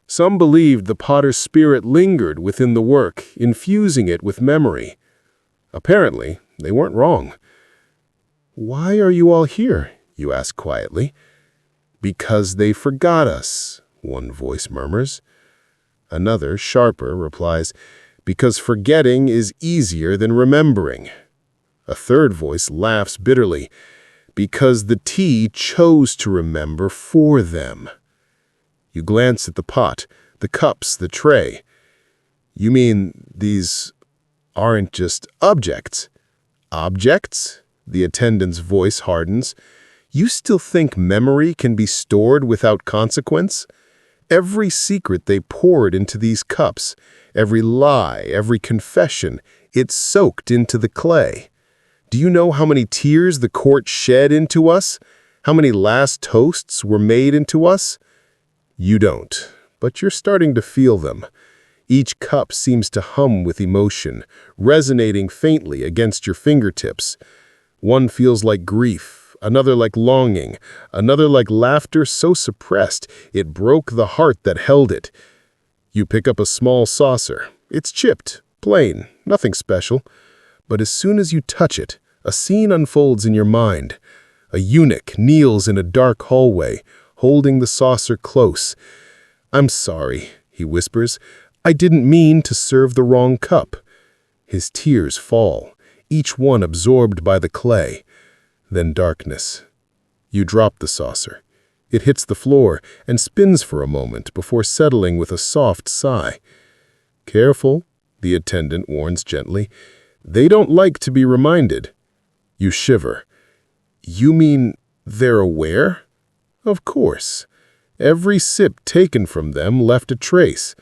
Some believed the potter's spirit lingered within the work, infusing it with memory. Apparently, they weren't wrong. "Why are you all here?" you ask quietly. "Because they forgot us," one voice murmurs. Another, sharper, replies, "Because forgetting is easier than remembering." A third voice laughs bitterly, "Because the tea chose to remember for them." You glance at the pot, the cups, the tray. "You mean these aren't just objects?" "Objects?" The attendant's voice hardens. "You still think memory can be stored without consequence? Every secret they poured into these cups, every lie, every confession, it's soaked into the clay. Do you know how many tears the court shed into us? How many last toasts were made into us?" You don't, but you're starting to feel them. Each cup seems to hum with emotion, resonating faintly against your fingertips. One feels like grief, another like longing, another like laughter so suppressed it broke the heart that held it. You pick up a small saucer. It's chipped, plain, nothing special. But as soon as you touch it, a scene unfolds in your mind. A eunuch kneels in a dark hallway, holding the saucer close. "I'm sorry," he whispers. "I didn't mean to serve the wrong cup." His tears fall, each one absorbed by the clay. Then darkness. You drop the saucer. It hits the floor and spins for a moment before settling with a soft sigh. "Careful," the attendant warns gently. "They don't like to be reminded." You shiver. "You mean they're aware?" "Of course. Every sip taken from them left a trace.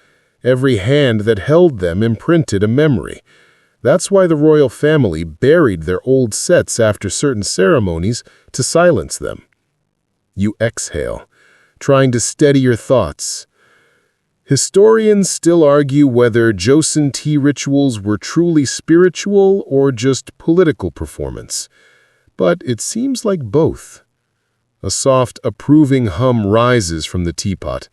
Every hand that held them imprinted a memory. That's why the royal family buried their old sets after certain ceremonies to silence them." You exhale, trying to steady your thoughts. Historians still argue whether Joseon tea rituals were truly spiritual or just political performance. But it seems like both. A soft, approving hum rises from the teapot.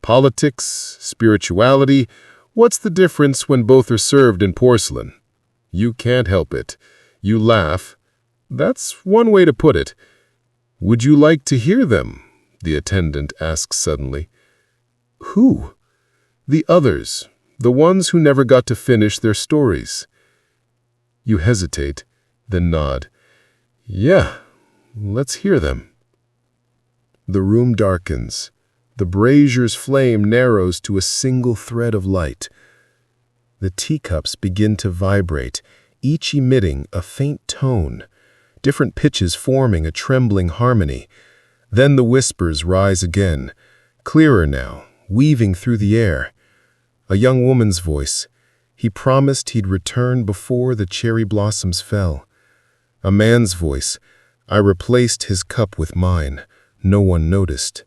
Politics, spirituality, what's the difference when both are served in porcelain? You can't help it. You laugh. That's one way to put it. "Would you like to hear them?" the attendant asks suddenly. "Who?" "The others, the ones who never got to finish their stories." You hesitate, then nod. "Yeah, let's hear them." The room darkens. The brazier's flame narrows to a single thread of light. The teacups begin to vibrate, each emitting a faint tone, different pitches forming a trembling harmony. Then the whispers rise again, clearer now, weaving through the air. A young woman's voice. "He promised he'd return before the cherry blossoms fell." A man's voice. "I replaced his cup with mine. No one noticed."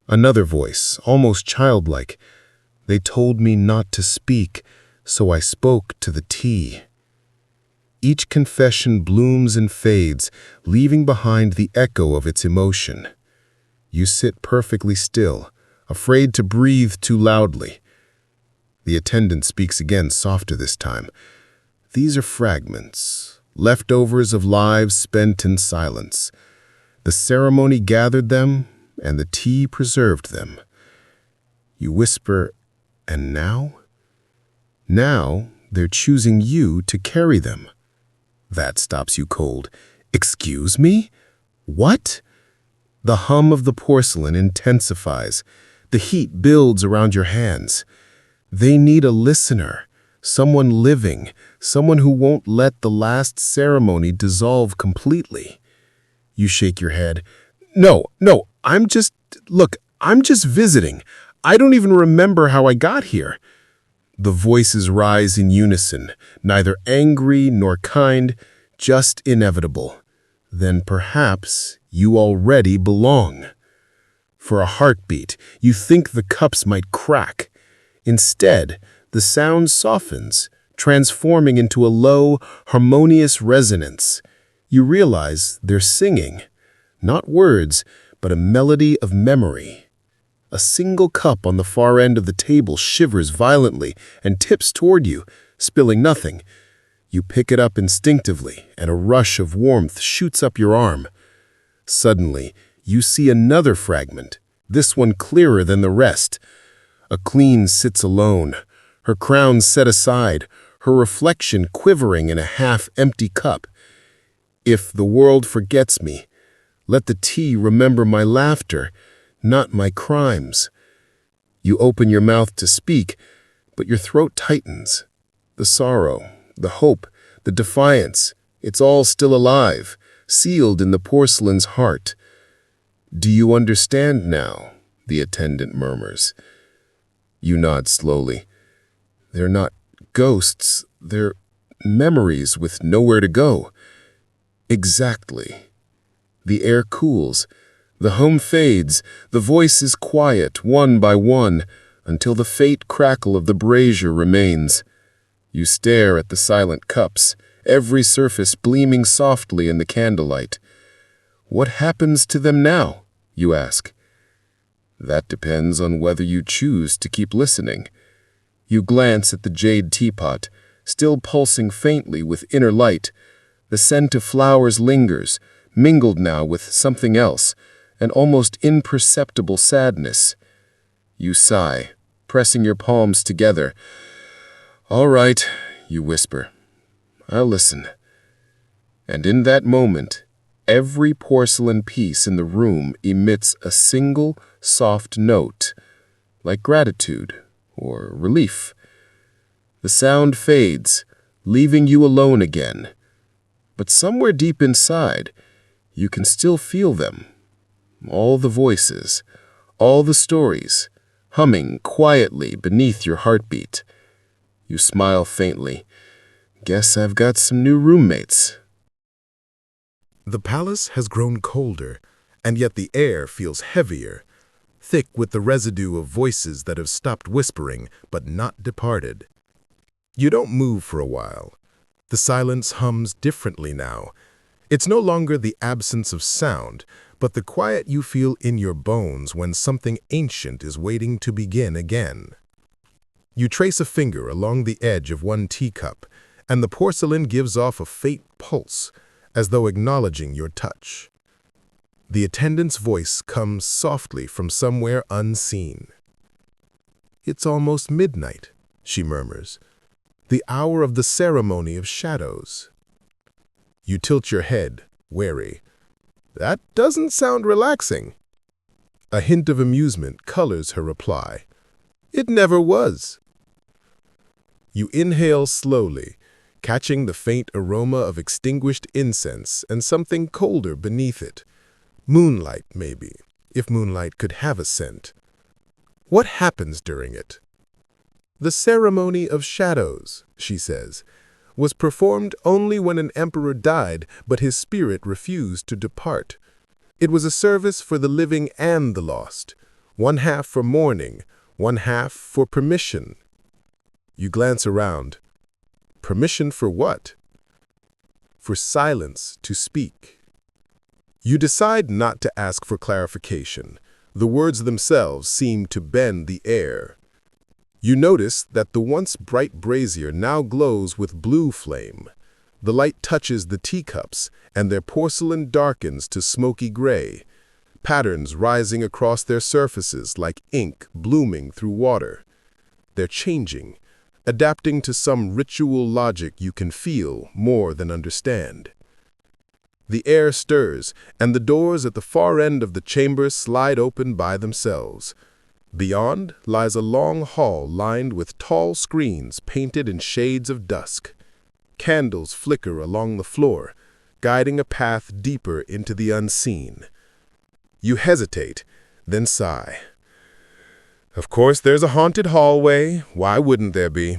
Another voice, almost childlike. "They told me not to speak, so I spoke to the tea." Each confession blooms and fades, leaving behind the echo of its emotion. You sit perfectly still, afraid to breathe too loudly. The attendant speaks again, softer this time. "These are fragments, leftovers of lives spent in silence. The ceremony gathered them, and the tea preserved them." You whisper, "And now?" "Now, they're choosing you to carry them." That stops you cold. "Excuse me? What?" The hum of the porcelain intensifies. The heat builds around your hands. "They need a listener, someone living, someone who won't let the last ceremony dissolve completely. You shake your head. No, I'm just visiting. I don't even remember how I got here. The voices rise in unison, neither angry nor kind, just inevitable. Then perhaps you already belong. For a heartbeat, you think the cups might crack. Instead, the sound softens, transforming into a low, harmonious resonance. You realize they're singing, not words, but a melody of memory. A single cup on the far end of the table shivers violently and tips toward you, spilling nothing. You pick it up instinctively, and a rush of warmth shoots up your arm. Suddenly, you see another fragment, this one clearer than the rest. A queen sits alone, her crown set aside, her reflection quivering in a half-empty cup. If the world forgets me, let the tea remember my laughter, not my crimes. You open your mouth to speak, but your throat tightens. The sorrow, the hope, the defiance, it's all still alive, sealed in the porcelain's heart. "Do you understand now?" the attendant murmurs. You nod slowly. They're not ghosts, they're memories with nowhere to go. Exactly. The air cools, the hum fades, the voices quiet one by one, until the faint crackle of the brazier remains. You stare at the silent cups, every surface gleaming softly in the candlelight. What happens to them now, you ask? That depends on whether you choose to keep listening. You glance at the jade teapot, still pulsing faintly with inner light. The scent of flowers lingers, mingled now with something else, an almost imperceptible sadness. You sigh, pressing your palms together. "All right," you whisper. "I'll listen." And in that moment, every porcelain piece in the room emits a single, soft note, like gratitude or relief. The sound fades, leaving you alone again. But somewhere deep inside, you can still feel them. All the voices, all the stories, humming quietly beneath your heartbeat. You smile faintly. "Guess I've got some new roommates." The palace has grown colder, and yet the air feels heavier, thick with the residue of voices that have stopped whispering but not departed. You don't move for a while. The silence hums differently now. It's no longer the absence of sound, but the quiet you feel in your bones when something ancient is waiting to begin again. You trace a finger along the edge of one teacup, and the porcelain gives off a faint pulse, as though acknowledging your touch. The attendant's voice comes softly from somewhere unseen. "It's almost midnight," she murmurs. "The hour of the ceremony of shadows." You tilt your head, wary. "That doesn't sound relaxing." A hint of amusement colors her reply. "It never was." You inhale slowly, catching the faint aroma of extinguished incense and something colder beneath it. Moonlight, maybe, if moonlight could have a scent. What happens during it? "The ceremony of shadows," she says, "was performed only when an emperor died, but his spirit refused to depart. It was a service for the living and the lost, one half for mourning, one half for permission." You glance around. Permission for what? For silence to speak. You decide not to ask for clarification. The words themselves seem to bend the air. You notice that the once bright brazier now glows with blue flame. The light touches the teacups, and their porcelain darkens to smoky gray, patterns rising across their surfaces like ink blooming through water. They're changing, adapting to some ritual logic you can feel more than understand. The air stirs, and the doors at the far end of the chamber slide open by themselves. Beyond lies a long hall lined with tall screens painted in shades of dusk. Candles flicker along the floor, guiding a path deeper into the unseen. You hesitate, then sigh. Of course, there's a haunted hallway. Why wouldn't there be?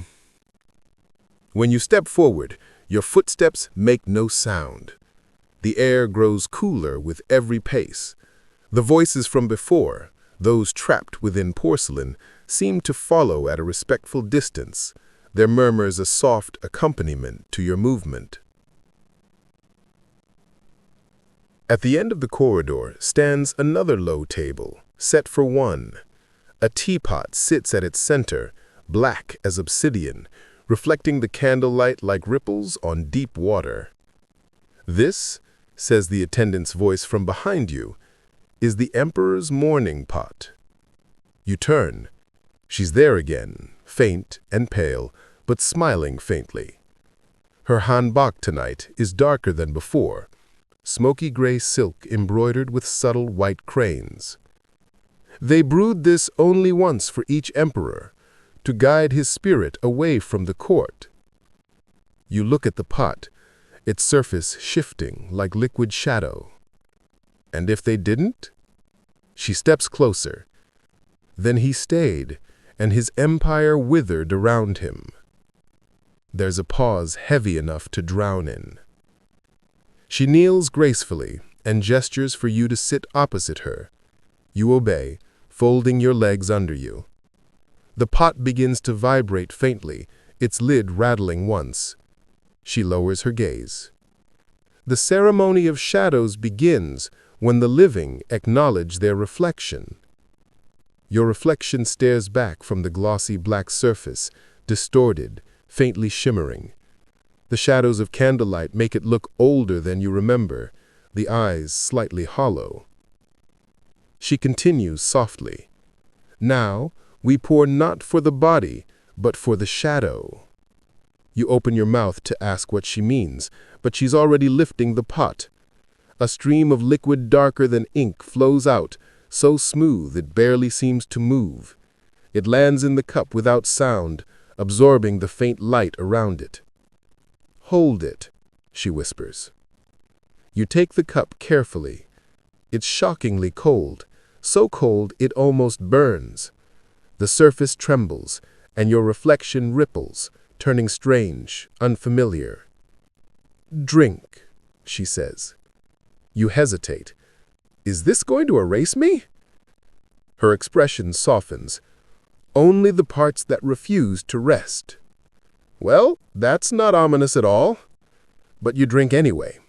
When you step forward, your footsteps make no sound. The air grows cooler with every pace. The voices from before, those trapped within porcelain, seem to follow at a respectful distance, their murmurs a soft accompaniment to your movement. At the end of the corridor stands another low table, set for one. A teapot sits at its center, black as obsidian, reflecting the candlelight like ripples on deep water. "This," says the attendant's voice from behind you, "is the Emperor's mourning pot." You turn. She's there again, faint and pale, but smiling faintly. Her hanbok tonight is darker than before, smoky gray silk embroidered with subtle white cranes. They brewed this only once for each emperor, to guide his spirit away from the court. You look at the pot, its surface shifting like liquid shadow. And if they didn't? She steps closer. Then he stayed, and his empire withered around him. There's a pause heavy enough to drown in. She kneels gracefully and gestures for you to sit opposite her. You obey, folding your legs under you. The pot begins to vibrate faintly, its lid rattling once. She lowers her gaze. The ceremony of shadows begins when the living acknowledge their reflection. Your reflection stares back from the glossy black surface, distorted, faintly shimmering. The shadows of candlelight make it look older than you remember, the eyes slightly hollow. She continues softly. "Now, we pour not for the body, but for the shadow." You open your mouth to ask what she means, but she's already lifting the pot. A stream of liquid darker than ink flows out, so smooth it barely seems to move. It lands in the cup without sound, absorbing the faint light around it. "Hold it," she whispers. You take the cup carefully. It's shockingly cold, so cold it almost burns. The surface trembles, and your reflection ripples, turning strange, unfamiliar. "Drink," she says. You hesitate. Is this going to erase me? Her expression softens. Only the parts that refuse to rest. Well, that's not ominous at all. But you drink anyway.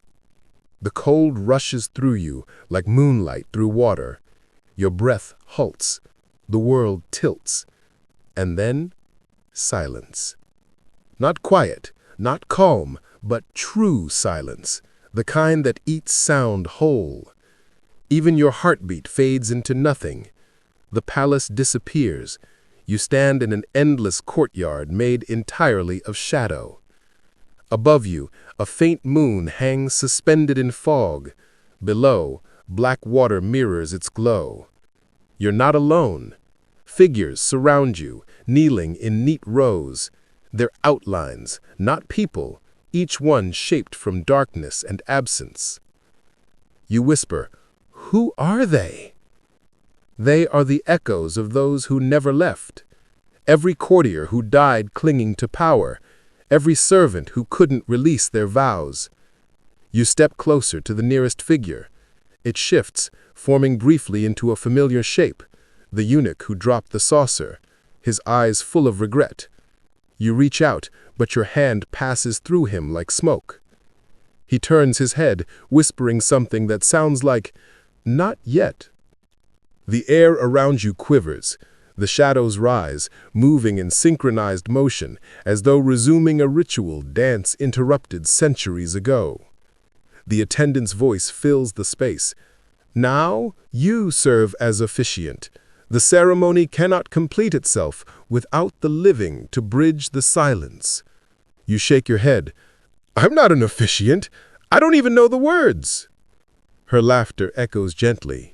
The cold rushes through you like moonlight through water. Your breath halts. The world tilts. And then, silence. Not quiet, not calm, but true silence, the kind that eats sound whole. Even your heartbeat fades into nothing. The palace disappears. You stand in an endless courtyard made entirely of shadow. Above you, a faint moon hangs suspended in fog. Below, black water mirrors its glow. You're not alone. Figures surround you, kneeling in neat rows. Their outlines, not people, each one shaped from darkness and absence. You whisper, "Who are they?" They are the echoes of those who never left. Every courtier who died clinging to power. Every servant who couldn't release their vows. You step closer to the nearest figure. It shifts, forming briefly into a familiar shape. The eunuch who dropped the saucer, his eyes full of regret. You reach out, but your hand passes through him like smoke. He turns his head, whispering something that sounds like, "Not yet." The air around you quivers. The shadows rise, moving in synchronized motion, as though resuming a ritual dance interrupted centuries ago. The attendant's voice fills the space. "Now you serve as officiant. The ceremony cannot complete itself without the living to bridge the silence." You shake your head. "I'm not an officiant. I don't even know the words." Her laughter echoes gently.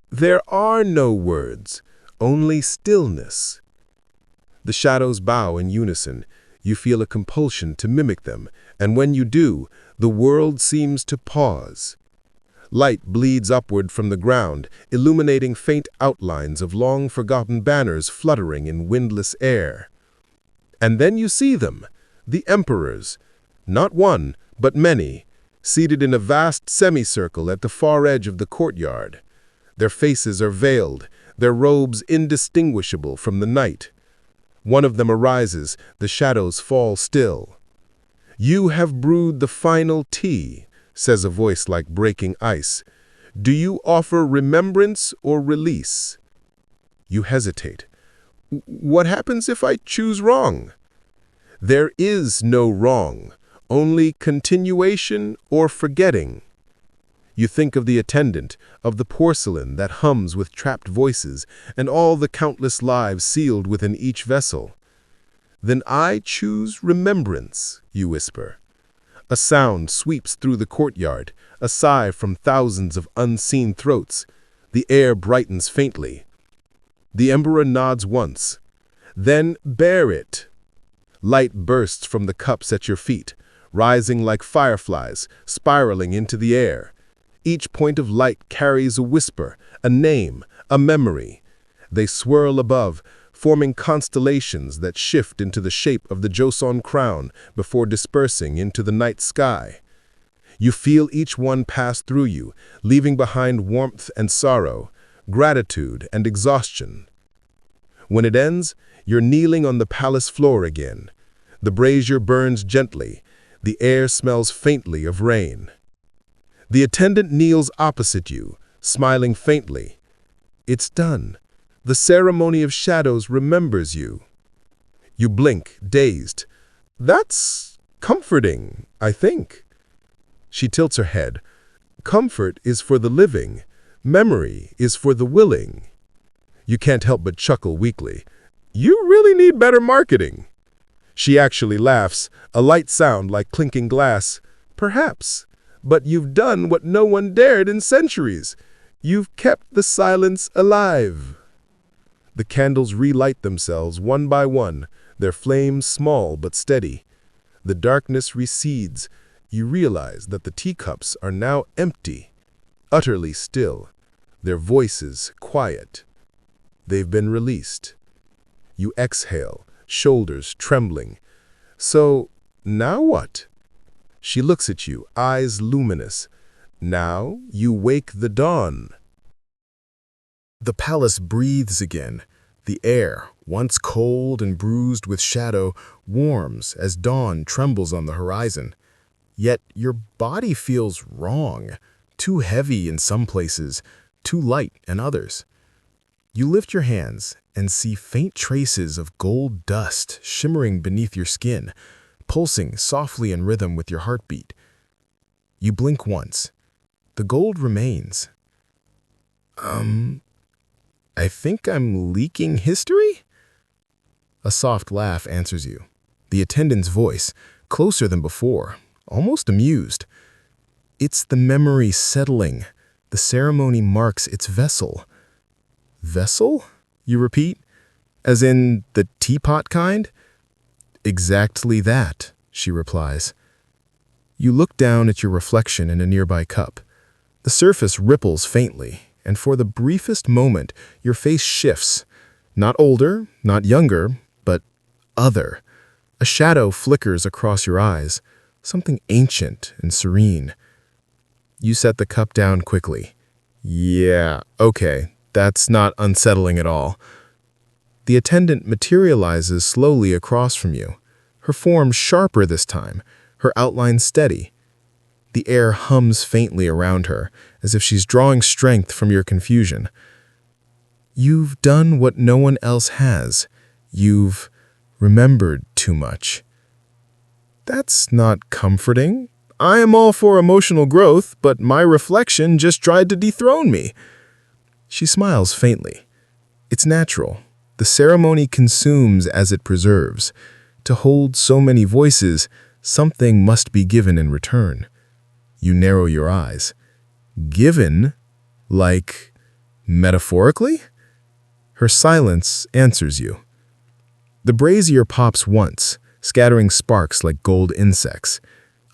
"There are no words, only stillness. The shadows bow in unison. You feel a compulsion to mimic them, and when you do, the world seems to pause. Light bleeds upward from the ground, illuminating faint outlines of long-forgotten banners fluttering in windless air. And then you see them, the emperors, not one, but many, seated in a vast semicircle at the far edge of the courtyard. Their faces are veiled, their robes indistinguishable from the night. One of them arises, the shadows fall still. "You have brewed the final tea," says a voice like breaking ice. "Do you offer remembrance or release?" You hesitate. "What happens if I choose wrong?" "There is no wrong, only continuation or forgetting." You think of the attendant, of the porcelain that hums with trapped voices, and all the countless lives sealed within each vessel. "Then I choose remembrance," you whisper. A sound sweeps through the courtyard, a sigh from thousands of unseen throats. The air brightens faintly. The emperor nods once. "Then bear it." Light bursts from the cups at your feet, rising like fireflies, spiraling into the air. Each point of light carries a whisper, a name, a memory. They swirl above, forming constellations that shift into the shape of the Joseon crown before dispersing into the night sky. You feel each one pass through you, leaving behind warmth and sorrow, gratitude and exhaustion. When it ends, you're kneeling on the palace floor again. The brazier burns gently. The air smells faintly of rain. The attendant kneels opposite you, smiling faintly. It's done. The ceremony of shadows remembers you. You blink, dazed. "That's comforting, I think." She tilts her head. "Comfort is for the living. Memory is for the willing." You can't help but chuckle weakly. "You really need better marketing." She actually laughs, a light sound like clinking glass. "Perhaps. But you've done what no one dared in centuries. You've kept the silence alive." The candles relight themselves one by one, their flames small but steady. The darkness recedes. You realize that the teacups are now empty, utterly still, their voices quiet. They've been released. You exhale, shoulders trembling. "So, now what?" She looks at you, eyes luminous. "Now you wake the dawn." The palace breathes again. The air, once cold and bruised with shadow, warms as dawn trembles on the horizon. Yet your body feels wrong, too heavy in some places, too light in others. You lift your hands and see faint traces of gold dust shimmering beneath your skin, pulsing softly in rhythm with your heartbeat. You blink once. The gold remains. I think I'm leaking history?" A soft laugh answers you. The attendant's voice, closer than before, almost amused. "It's the memory settling. The ceremony marks its vessel." "Vessel?" you repeat. "As in the teapot kind?" "Exactly that," she replies. You look down at your reflection in a nearby cup. The surface ripples faintly, and for the briefest moment, your face shifts. Not older, not younger, but other. A shadow flickers across your eyes, something ancient and serene. You set the cup down quickly. "Yeah, okay, that's not unsettling at all." The attendant materializes slowly across from you, her form sharper this time, her outline steady. The air hums faintly around her, as if she's drawing strength from your confusion. "You've done what no one else has. You've remembered too much." "That's not comforting. I am all for emotional growth, but my reflection just tried to dethrone me." She smiles faintly. It's natural. The ceremony consumes as it preserves. To hold so many voices, something must be given in return. You narrow your eyes. "Given? Like, metaphorically?" Her silence answers you. The brazier pops once, scattering sparks like gold insects.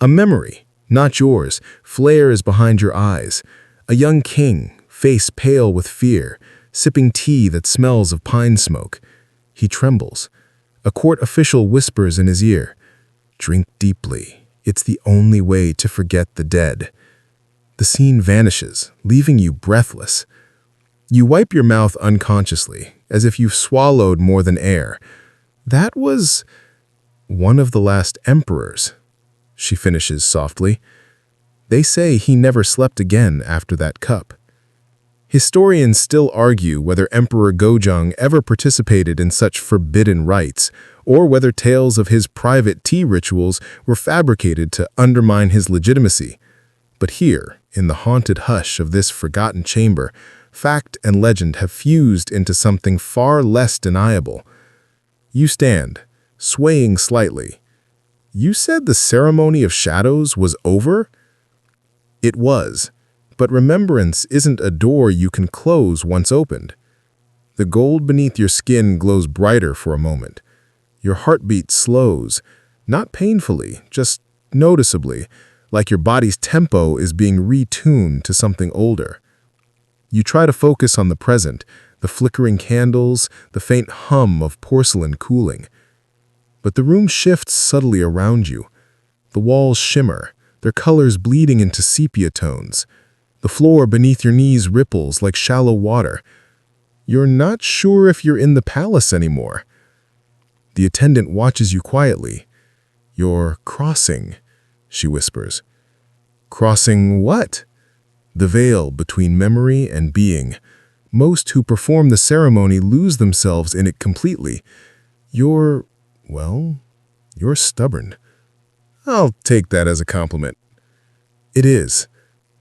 A memory, not yours, flares behind your eyes. A young king, face pale with fear, sipping tea that smells of pine smoke. He trembles. A court official whispers in his ear, "Drink deeply. It's the only way to forget the dead." The scene vanishes, leaving you breathless. You wipe your mouth unconsciously, as if you've swallowed more than air. "That was one of the last emperors," she finishes softly. "They say he never slept again after that cup." Historians still argue whether Emperor Gojong ever participated in such forbidden rites, or whether tales of his private tea rituals were fabricated to undermine his legitimacy. But here, in the haunted hush of this forgotten chamber, fact and legend have fused into something far less deniable. You stand, swaying slightly. "You said the ceremony of shadows was over?" It was, but remembrance isn't a door you can close once opened. The gold beneath your skin glows brighter for a moment. Your heartbeat slows, not painfully, just noticeably, like your body's tempo is being retuned to something older. You try to focus on the present, the flickering candles, the faint hum of porcelain cooling. But the room shifts subtly around you. The walls shimmer, their colors bleeding into sepia tones. The floor beneath your knees ripples like shallow water. You're not sure if you're in the palace anymore. The attendant watches you quietly. "You're crossing," she whispers. "Crossing what?" "The veil between memory and being. Most who perform the ceremony lose themselves in it completely. You're stubborn." "I'll take that as a compliment." "It is,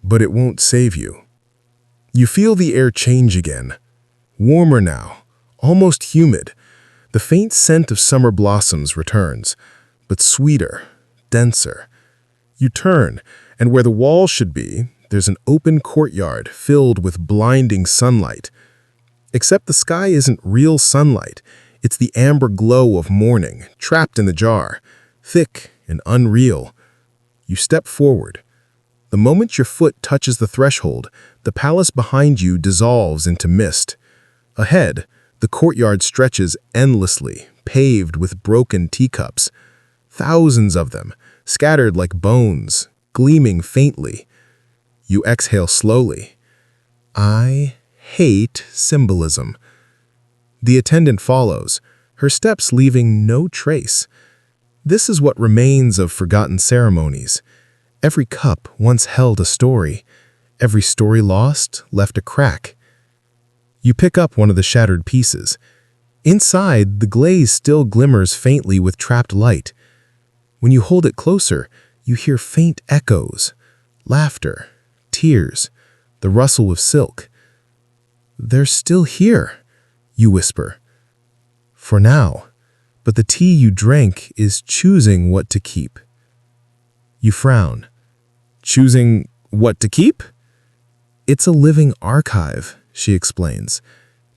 but it won't save you." You feel the air change again. Warmer now, almost humid. The faint scent of summer blossoms returns, but sweeter, denser. You turn, and where the wall should be, there's an open courtyard filled with blinding sunlight. Except the sky isn't real sunlight. It's the amber glow of morning, trapped in the jar, thick and unreal. You step forward. The moment your foot touches the threshold, the palace behind you dissolves into mist. Ahead, the courtyard stretches endlessly, paved with broken teacups. Thousands of them, scattered like bones, gleaming faintly. You exhale slowly. "I hate symbolism." The attendant follows, her steps leaving no trace. This is what remains of forgotten ceremonies. Every cup once held a story. Every story lost left a crack. You pick up one of the shattered pieces. Inside, the glaze still glimmers faintly with trapped light. When you hold it closer, you hear faint echoes, laughter, tears, the rustle of silk. "They're still here," you whisper. "For now, but the tea you drank is choosing what to keep." You frown. "Choosing what to keep?" "It's a living archive," she explains.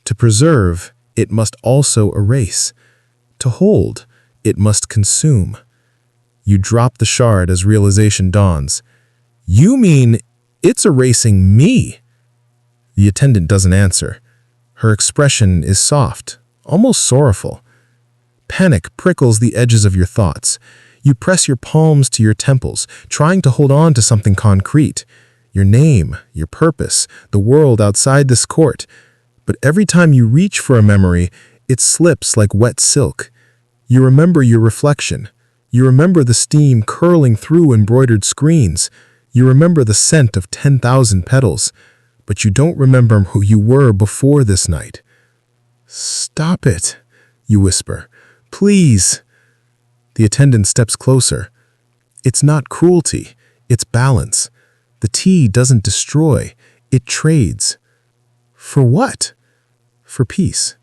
"To preserve, it must also erase. To hold, it must consume." You drop the shard as realization dawns. "You mean it's erasing me?" The attendant doesn't answer. Her expression is soft, almost sorrowful. Panic prickles the edges of your thoughts. You press your palms to your temples, trying to hold on to something concrete. Your name, your purpose, the world outside this court. But every time you reach for a memory, it slips like wet silk. You remember your reflection. You remember the steam curling through embroidered screens. You remember the scent of 10,000 petals. But you don't remember who you were before this night. "Stop it," you whisper. "Please." The attendant steps closer. It's not cruelty, it's balance. The tea doesn't destroy, it trades. For what? For peace.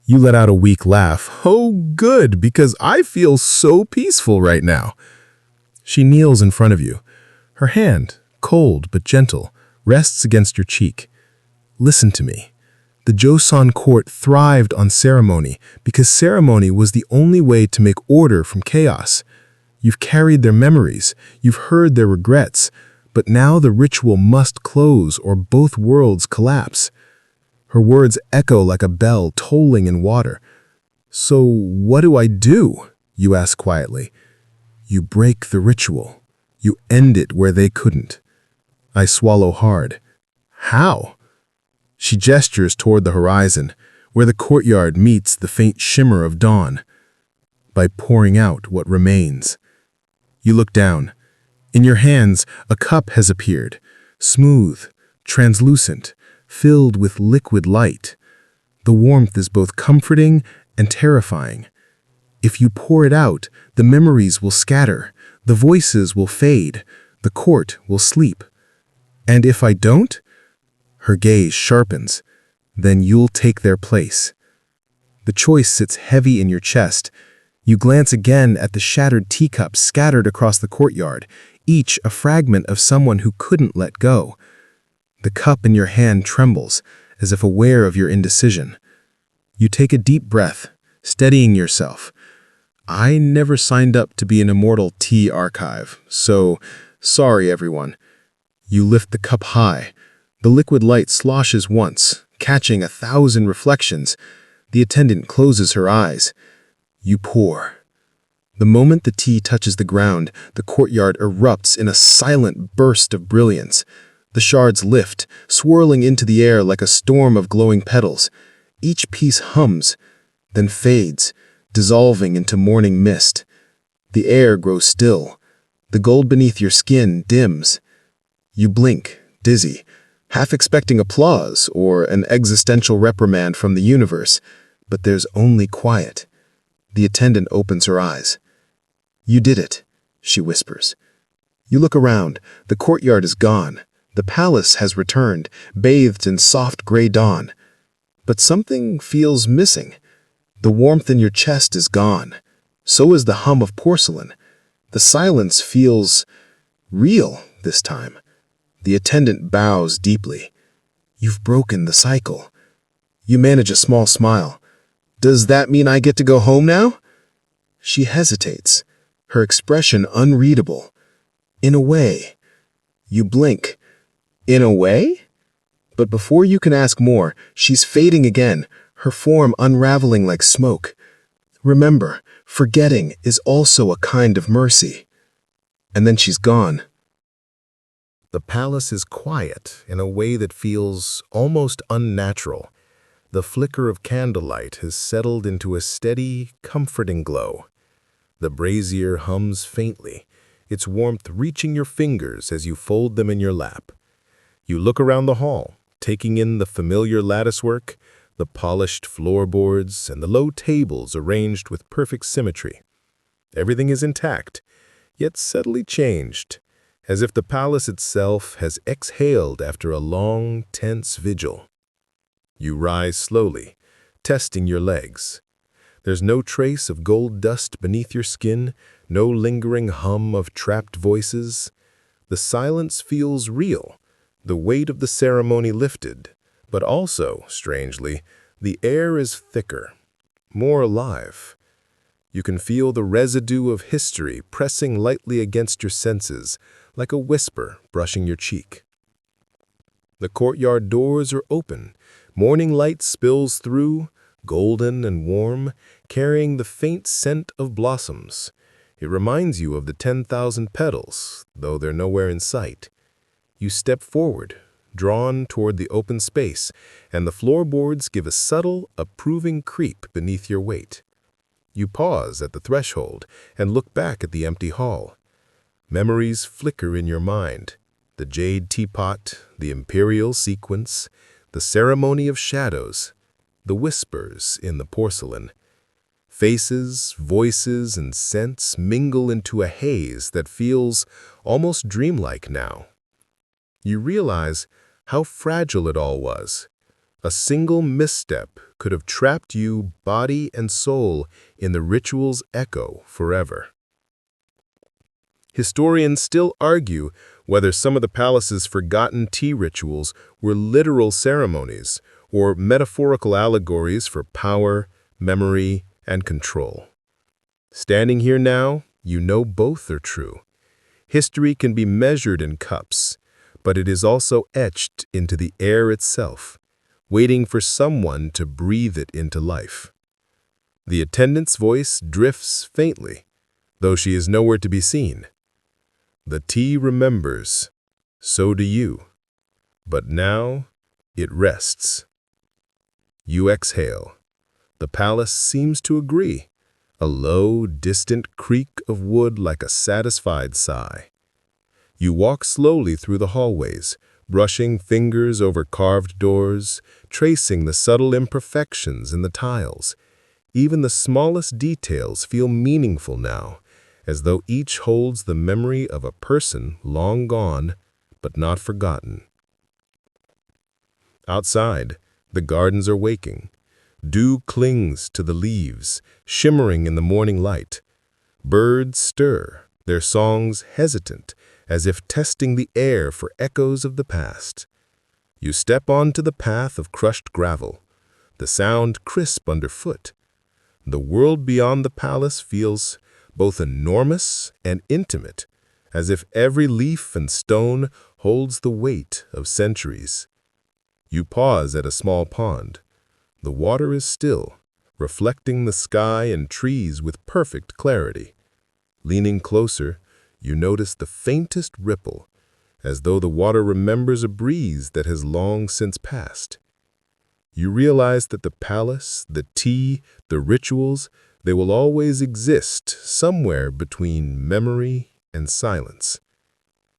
You let out a weak laugh. "Oh, good, because I feel so peaceful right now." She kneels in front of you. Her hand, cold but gentle, rests against your cheek. "Listen to me. The Joseon Court thrived on ceremony because ceremony was the only way to make order from chaos. You've carried their memories, you've heard their regrets, but now the ritual must close or both worlds collapse. Her words echo like a bell tolling in water. "So what do I do?" you ask quietly. "You break the ritual. You end it where they couldn't." I swallow hard. "How?" She gestures toward the horizon, where the courtyard meets the faint shimmer of dawn. "By pouring out what remains." You look down. In your hands, a cup has appeared, smooth, translucent, filled with liquid light. The warmth is both comforting and terrifying. If you pour it out, the memories will scatter, the voices will fade, the court will sleep. And if I don't? Her gaze sharpens. Then you'll take their place. The choice sits heavy in your chest. You glance again at the shattered teacups scattered across the courtyard, each a fragment of someone who couldn't let go. The cup in your hand trembles, as if aware of your indecision. You take a deep breath, steadying yourself. I never signed up to be an immortal tea archive, so sorry everyone. You lift the cup high. The liquid light sloshes once, catching 1,000 reflections. The attendant closes her eyes. You pour. The moment the tea touches the ground, the courtyard erupts in a silent burst of brilliance. The shards lift, swirling into the air like a storm of glowing petals. Each piece hums, then fades, dissolving into morning mist. The air grows still. The gold beneath your skin dims. You blink, dizzy, half expecting applause or an existential reprimand from the universe, but there's only quiet. The attendant opens her eyes. "You did it," she whispers. You look around. The courtyard is gone. The palace has returned, bathed in soft gray dawn. But something feels missing. The warmth in your chest is gone. So is the hum of porcelain. The silence feels real this time. The attendant bows deeply. You've broken the cycle. You manage a small smile. "Does that mean I get to go home now?" She hesitates, her expression unreadable. "In a way." You blink. "In a way?" But before you can ask more, she's fading again, her form unraveling like smoke. Remember, forgetting is also a kind of mercy. And then she's gone. The palace is quiet in a way that feels almost unnatural. The flicker of candlelight has settled into a steady, comforting glow. The brazier hums faintly, its warmth reaching your fingers as you fold them in your lap. You look around the hall, taking in the familiar latticework, the polished floorboards, and the low tables arranged with perfect symmetry. Everything is intact, yet subtly changed, as if the palace itself has exhaled after a long, tense vigil. You rise slowly, testing your legs. There's no trace of gold dust beneath your skin, no lingering hum of trapped voices. The silence feels real, the weight of the ceremony lifted, but also, strangely, the air is thicker, more alive. You can feel the residue of history pressing lightly against your senses, like a whisper brushing your cheek. The courtyard doors are open. Morning light spills through, golden and warm, carrying the faint scent of blossoms. It reminds you of the 10,000 petals, though they're nowhere in sight. You step forward, drawn toward the open space, and the floorboards give a subtle, approving creep beneath your weight. You pause at the threshold and look back at the empty hall. Memories flicker in your mind. The jade teapot, the imperial sequence, the ceremony of shadows, the whispers in the porcelain. Faces, voices, and scents mingle into a haze that feels almost dreamlike now. You realize how fragile it all was. A single misstep could have trapped you, body and soul, in the ritual's echo forever. Historians still argue whether some of the palace's forgotten tea rituals were literal ceremonies or metaphorical allegories for power, memory, and control. Standing here now, you know both are true. History can be measured in cups, but it is also etched into the air itself, waiting for someone to breathe it into life. The attendant's voice drifts faintly, though she is nowhere to be seen. The tea remembers, so do you. But now, it rests. You exhale. The palace seems to agree, a low, distant creak of wood like a satisfied sigh. You walk slowly through the hallways, brushing fingers over carved doors, tracing the subtle imperfections in the tiles. Even the smallest details feel meaningful now, as though each holds the memory of a person long gone, but not forgotten. Outside, the gardens are waking. Dew clings to the leaves, shimmering in the morning light. Birds stir, their songs hesitant, as if testing the air for echoes of the past. You step onto the path of crushed gravel, the sound crisp underfoot. The world beyond the palace feels both enormous and intimate, as if every leaf and stone holds the weight of centuries. You pause at a small pond. The water is still, reflecting the sky and trees with perfect clarity. Leaning closer, you notice the faintest ripple, as though the water remembers a breeze that has long since passed. You realize that the palace, the tea, the rituals, they will always exist somewhere between memory and silence.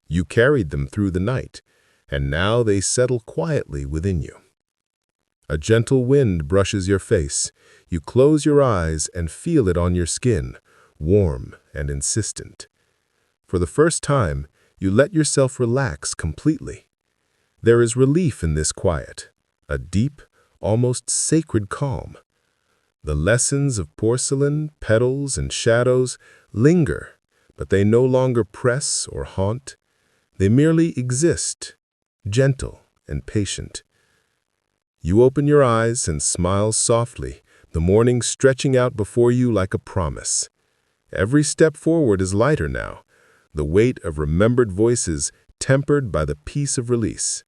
You carried them through the night, and now they settle quietly within you. A gentle wind brushes your face. You close your eyes and feel it on your skin, warm and insistent. For the first time, you let yourself relax completely. There is relief in this quiet, a deep, almost sacred calm. The lessons of porcelain, petals, and shadows linger, but they no longer press or haunt. They merely exist, gentle and patient. You open your eyes and smile softly, the morning stretching out before you like a promise. Every step forward is lighter now, the weight of remembered voices tempered by the peace of release.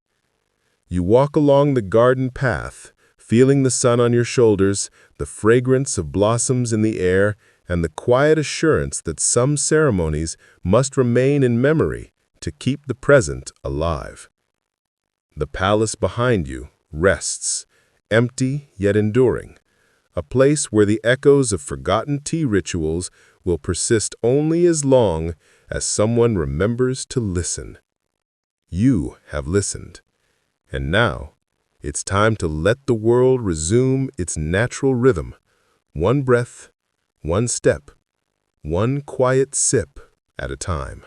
You walk along the garden path, feeling the sun on your shoulders, the fragrance of blossoms in the air, and the quiet assurance that some ceremonies must remain in memory to keep the present alive. The palace behind you rests, empty yet enduring, a place where the echoes of forgotten tea rituals will persist only as long as someone remembers to listen. You have listened, and now it's time to let the world resume its natural rhythm, one breath, one step, one quiet sip at a time.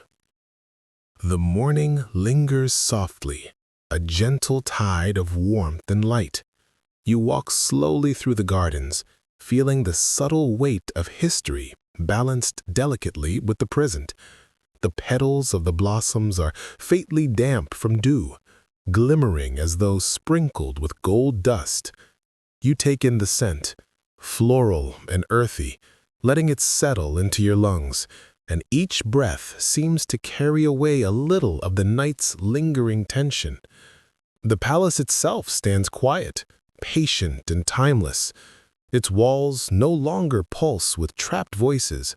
The morning lingers softly, a gentle tide of warmth and light. You walk slowly through the gardens, feeling the subtle weight of history balanced delicately with the present. The petals of the blossoms are faintly damp from dew, glimmering as though sprinkled with gold dust. You take in the scent, floral and earthy, letting it settle into your lungs, and each breath seems to carry away a little of the night's lingering tension. The palace itself stands quiet, patient and timeless. Its walls no longer pulse with trapped voices,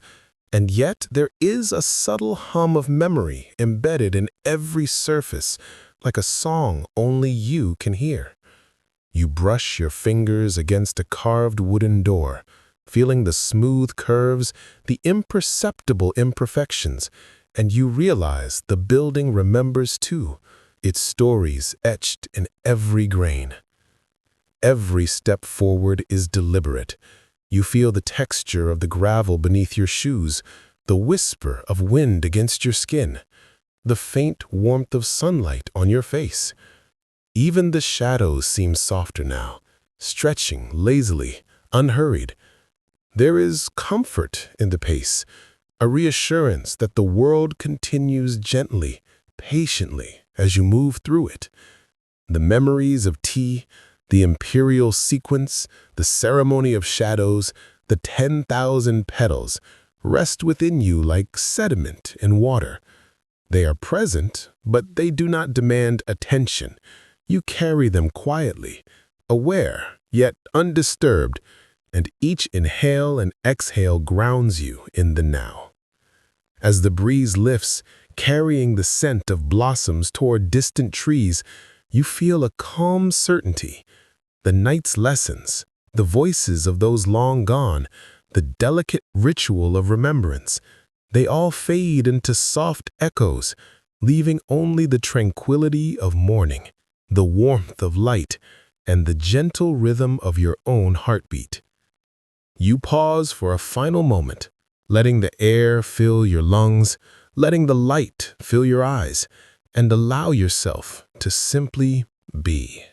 and yet there is a subtle hum of memory embedded in every surface, like a song only you can hear. You brush your fingers against a carved wooden door, feeling the smooth curves, the imperceptible imperfections, and you realize the building remembers too, its stories etched in every grain. Every step forward is deliberate. You feel the texture of the gravel beneath your shoes, the whisper of wind against your skin, the faint warmth of sunlight on your face. Even the shadows seem softer now, stretching lazily, unhurried. There is comfort in the pace, a reassurance that the world continues gently, patiently as you move through it. The memories of tea, The imperial sequence, the ceremony of shadows, the 10,000 petals rest within you like sediment in water. They are present, but they do not demand attention. You carry them quietly, aware, yet undisturbed, and each inhale and exhale grounds you in the now. As the breeze lifts, carrying the scent of blossoms toward distant trees, you feel a calm certainty. The night's lessons, the voices of those long gone, the delicate ritual of remembrance, they all fade into soft echoes, leaving only the tranquility of morning, the warmth of light, and the gentle rhythm of your own heartbeat. You pause for a final moment, letting the air fill your lungs, letting the light fill your eyes, and allow yourself to simply be.